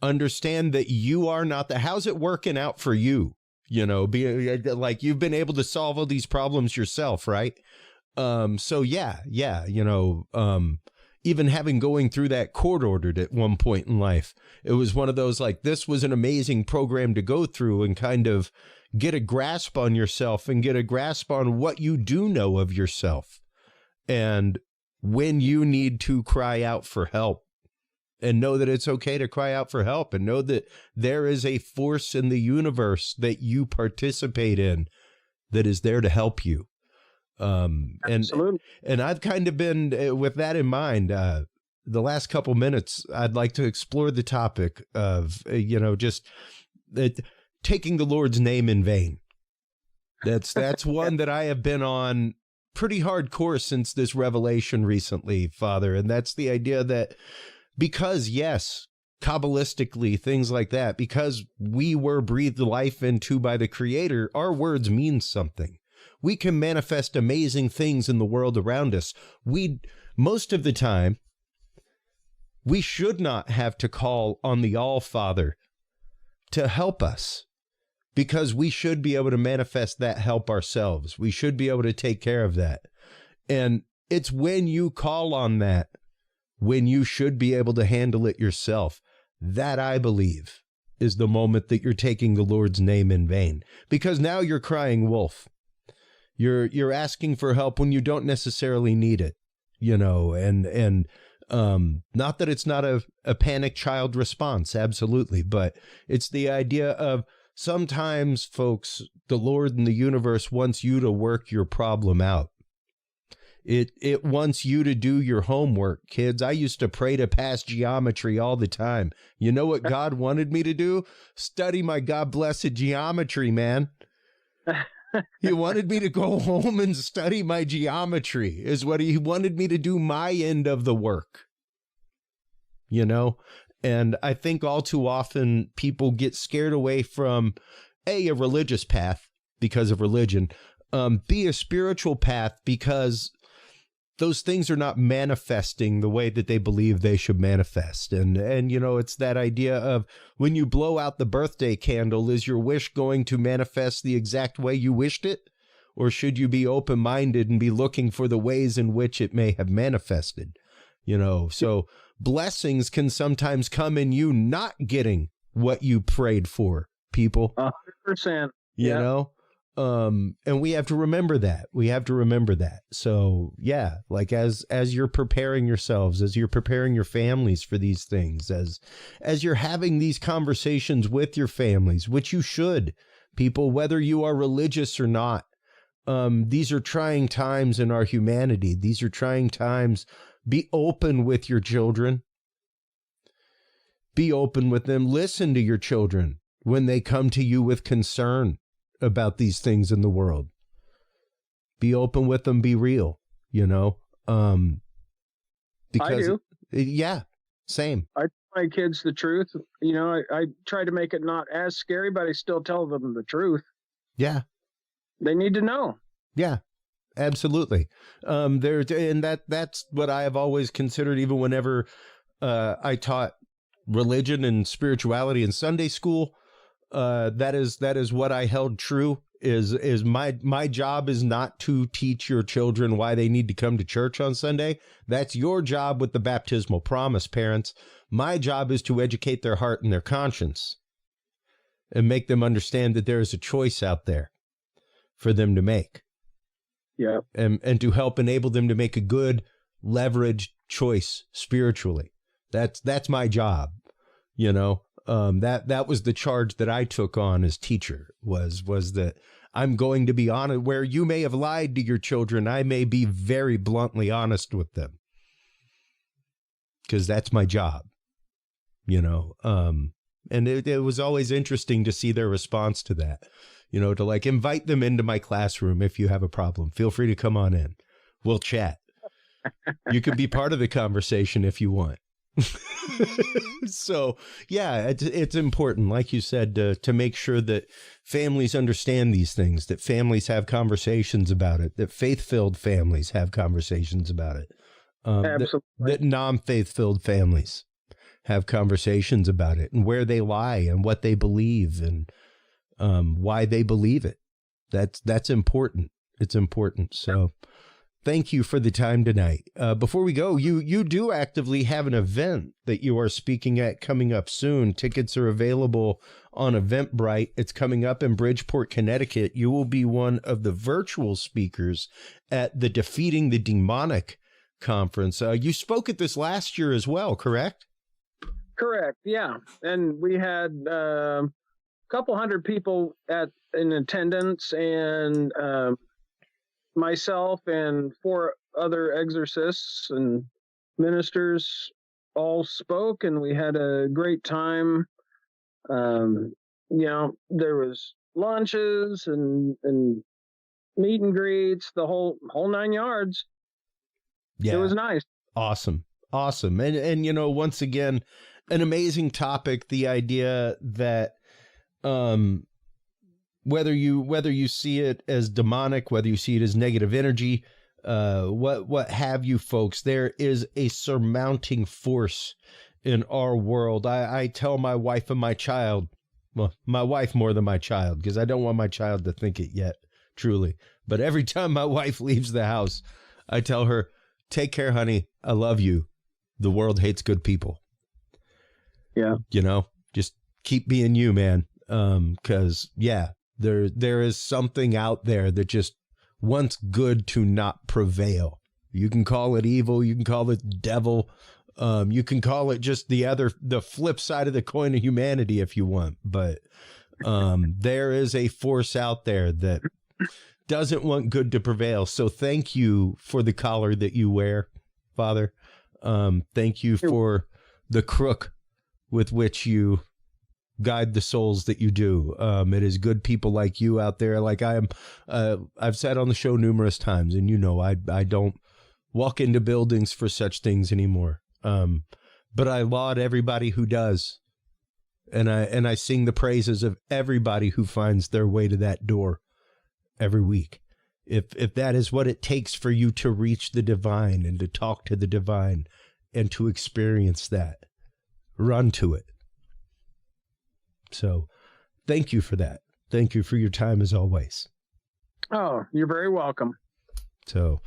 Understand that you are not the, how's it working out for you? Like you've been able to solve all these problems yourself, right? So yeah. even having going through that court ordered at one point in life, it was one of those like, this was an amazing program to go through and kind of get a grasp on yourself and get a grasp on what you do know of yourself. And when you need to cry out for help, and know that it's okay to cry out for help, and know that there is a force in the universe that you participate in that is there to help you. Absolutely. And I've kind of been with that in mind. The last couple minutes, I'd like to explore the topic of, just taking the Lord's name in vain. That's one that I have been on pretty hardcore since this revelation recently, Father. And that's the idea that because, yes, Kabbalistically, things like that, because we were breathed life into by the Creator, our words mean something. We can manifest amazing things in the world around us. Most of the time, we should not have to call on the All-Father to help us, because we should be able to manifest that help ourselves. We should be able to take care of that. And it's when you call on that, when you should be able to handle it yourself, that, I believe, is the moment that you're taking the Lord's name in vain. Because now you're crying wolf. You're asking for help when you don't necessarily need it, and not that it's not a panic child response, absolutely, but it's the idea of sometimes, folks, the Lord in the universe wants you to work your problem out. It wants you to do your homework, kids. I used to pray to pass geometry all the time. You know what God wanted me to do? Study my God-blessed geometry, man. He wanted me to go home and study my geometry, is what he wanted me to do, my end of the work. And I think all too often people get scared away from a religious path because of religion, B, a spiritual path because those things are not manifesting the way that they believe they should manifest. And it's that idea of when you blow out the birthday candle, is your wish going to manifest the exact way you wished it? Or should you be open-minded and be looking for the ways in which it may have manifested? So blessings can sometimes come in you not getting what you prayed for, people. 100%. And we have to remember that. So yeah, like as you're preparing yourselves, as you're preparing your families for these things, as you're having these conversations with your families, which you should, people, whether you are religious or not, these are trying times in our humanity. These are trying times. Be open with your children. Be open with them. Listen to your children when they come to you with concern about these things in the world. Be open with them, be real, because I do. Yeah, same. I tell my kids the truth. I try to make it not as scary, but I still tell them the truth. Yeah. They need to know. Yeah, absolutely. That's what I have always considered, even whenever I taught religion and spirituality in Sunday school. That is what I held true, is my job is not to teach your children why they need to come to church on Sunday. That's your job with the baptismal promise, parents. My job is to educate their heart and their conscience and make them understand that there is a choice out there for them to make. Yeah. And to help enable them to make a good leveraged choice spiritually. That's my job, that was the charge that I took on as teacher, was that I'm going to be honest. Where you may have lied to your children, I may be very bluntly honest with them, because that's my job, and it was always interesting to see their response to that, to like invite them into my classroom. If you have a problem, feel free to come on in. We'll chat. You can be part of the conversation if you want. So yeah, it's important, like you said, to make sure that families understand these things, that families have conversations about it, that faith-filled families have conversations about it, that non-faith-filled families have conversations about it, and where they lie and what they believe and why they believe it. That's important. It's important. So thank you for the time tonight. Before we go, you do actively have an event that you are speaking at coming up soon. Tickets are available on Eventbrite. It's coming up in Bridgeport, Connecticut. You will be one of the virtual speakers at the Defeating the Demonic conference. You spoke at this last year as well, correct? Correct. Yeah. And we had a couple hundred people in attendance, and myself and 4 other exorcists and ministers all spoke, and we had a great time. There was lunches and meet and greets, the whole 9 yards. Yeah. It was nice. Awesome. And once again, an amazing topic, the idea that whether you see it as demonic, whether you see it as negative energy, what have you, folks, there is a surmounting force in our world. I tell my wife and my child, well, my wife more than my child, because I don't want my child to think it yet, truly. But every time my wife leaves the house, I tell her, take care, honey. I love you. The world hates good people. Yeah. Just keep being you, man. Because, there is something out there that just wants good to not prevail. You can call it evil. You can call it devil. You can call it just the flip side of the coin of humanity if you want. But there is a force out there that doesn't want good to prevail. So thank you for the collar that you wear, Father. Thank you for the crook with which you guide the souls that you do. It is good people like you out there. Like I've said on the show numerous times, and I don't walk into buildings for such things anymore. But I laud everybody who does. And I sing the praises of everybody who finds their way to that door every week. If that is what it takes for you to reach the divine and to talk to the divine and to experience that, run to it. So thank you for that. Thank you for your time as always. Oh, you're very welcome. So,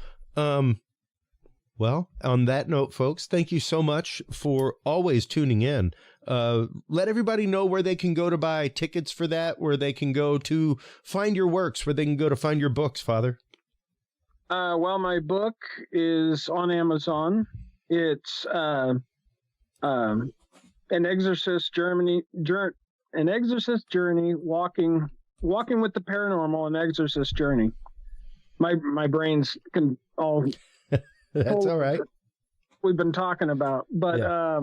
well, on that note, folks, thank you so much for always tuning in. Let everybody know where they can go to buy tickets for that, where they can go to find your works, where they can go to find your books, Father. Well, my book is on Amazon. It's an exorcist journey, walking with the paranormal, an exorcist journey. My brains can all. That's all right. We've been talking about, but yeah.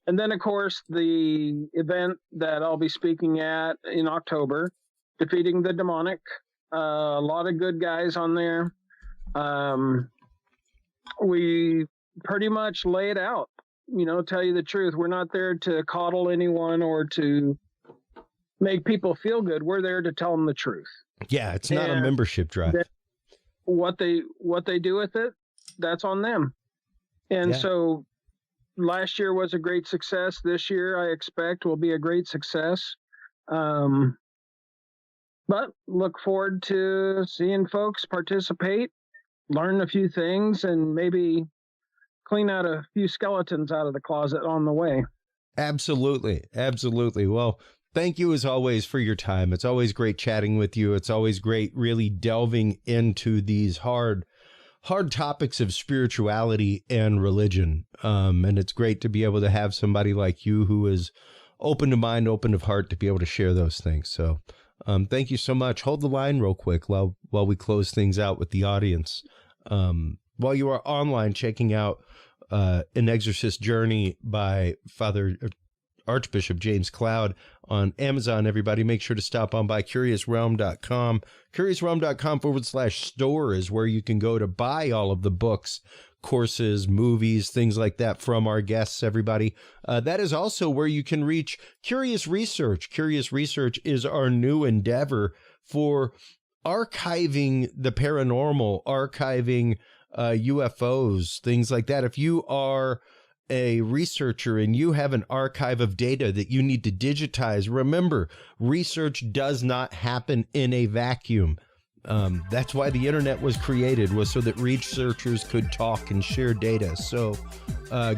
And then of course the event that I'll be speaking at in October, Defeating the Demonic. A lot of good guys on there. We pretty much lay it out. Tell you the truth. We're not there to coddle anyone or to make people feel good. We're there to tell them the truth. Yeah, it's not a membership drive. What they do with it, that's on them. And so last year was a great success. This year, I expect, will be a great success. But look forward to seeing folks participate, learn a few things, and maybe clean out a few skeletons out of the closet on the way. Absolutely. Absolutely. Well, thank you as always for your time. It's always great chatting with you. It's always great really delving into these hard topics of spirituality and religion. And it's great to be able to have somebody like you who is open to mind, open of heart, to be able to share those things. So thank you so much. Hold the line real quick while we close things out with the audience. While you are online checking out An Exorcist Journey by Father Archbishop James Cloud on Amazon, everybody, make sure to stop on by curiousrealm.com. curiousrealm.com/store is where you can go to buy all of the books, courses, movies, things like that from our guests, everybody. That is also where you can reach Curious Research. Curious Research is our new endeavor for archiving the paranormal, archiving UFOs, things like that. If you are a researcher and you have an archive of data that you need to digitize, remember, research does not happen in a vacuum. That's why the internet was created, was so that researchers could talk and share data. So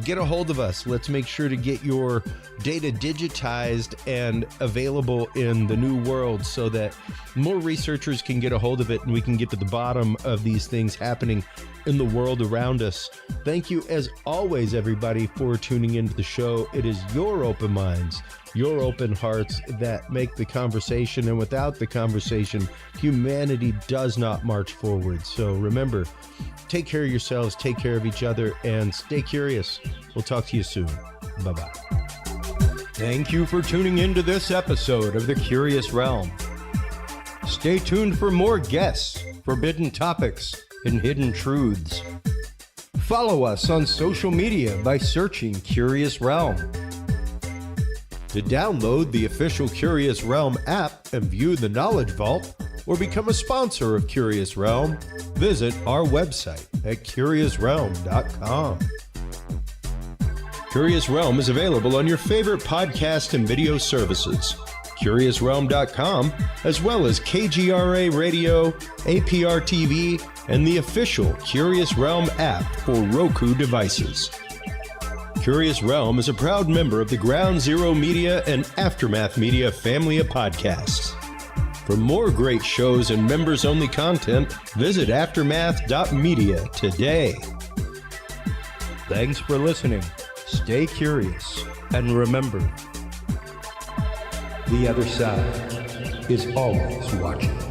get a hold of us. Let's make sure to get your data digitized and available in the new world so that more researchers can get a hold of it and we can get to the bottom of these things happening in the world around us. Thank you, as always, everybody, for tuning into the show. It is your open minds, your open hearts that make the conversation, and without the conversation, humanity does not march forward. So remember, take care of yourselves, take care of each other, and stay curious. We'll talk to you soon. Bye-bye. Thank you for tuning into this episode of The Curious Realm. Stay tuned for more guests, forbidden topics, and hidden truths. Follow us on social media by searching Curious Realm. To download the official Curious Realm app and view the Knowledge Vault, or become a sponsor of Curious Realm, visit our website at curiousrealm.com. Curious Realm is available on your favorite podcast and video services, curiousrealm.com, as well as KGRA Radio, APR TV, and the official Curious Realm app for Roku devices. Curious Realm is a proud member of the Ground Zero Media and Aftermath Media family of podcasts. For more great shows and members-only content, visit aftermath.media today. Thanks for listening. Stay curious, and remember, the other side is always watching.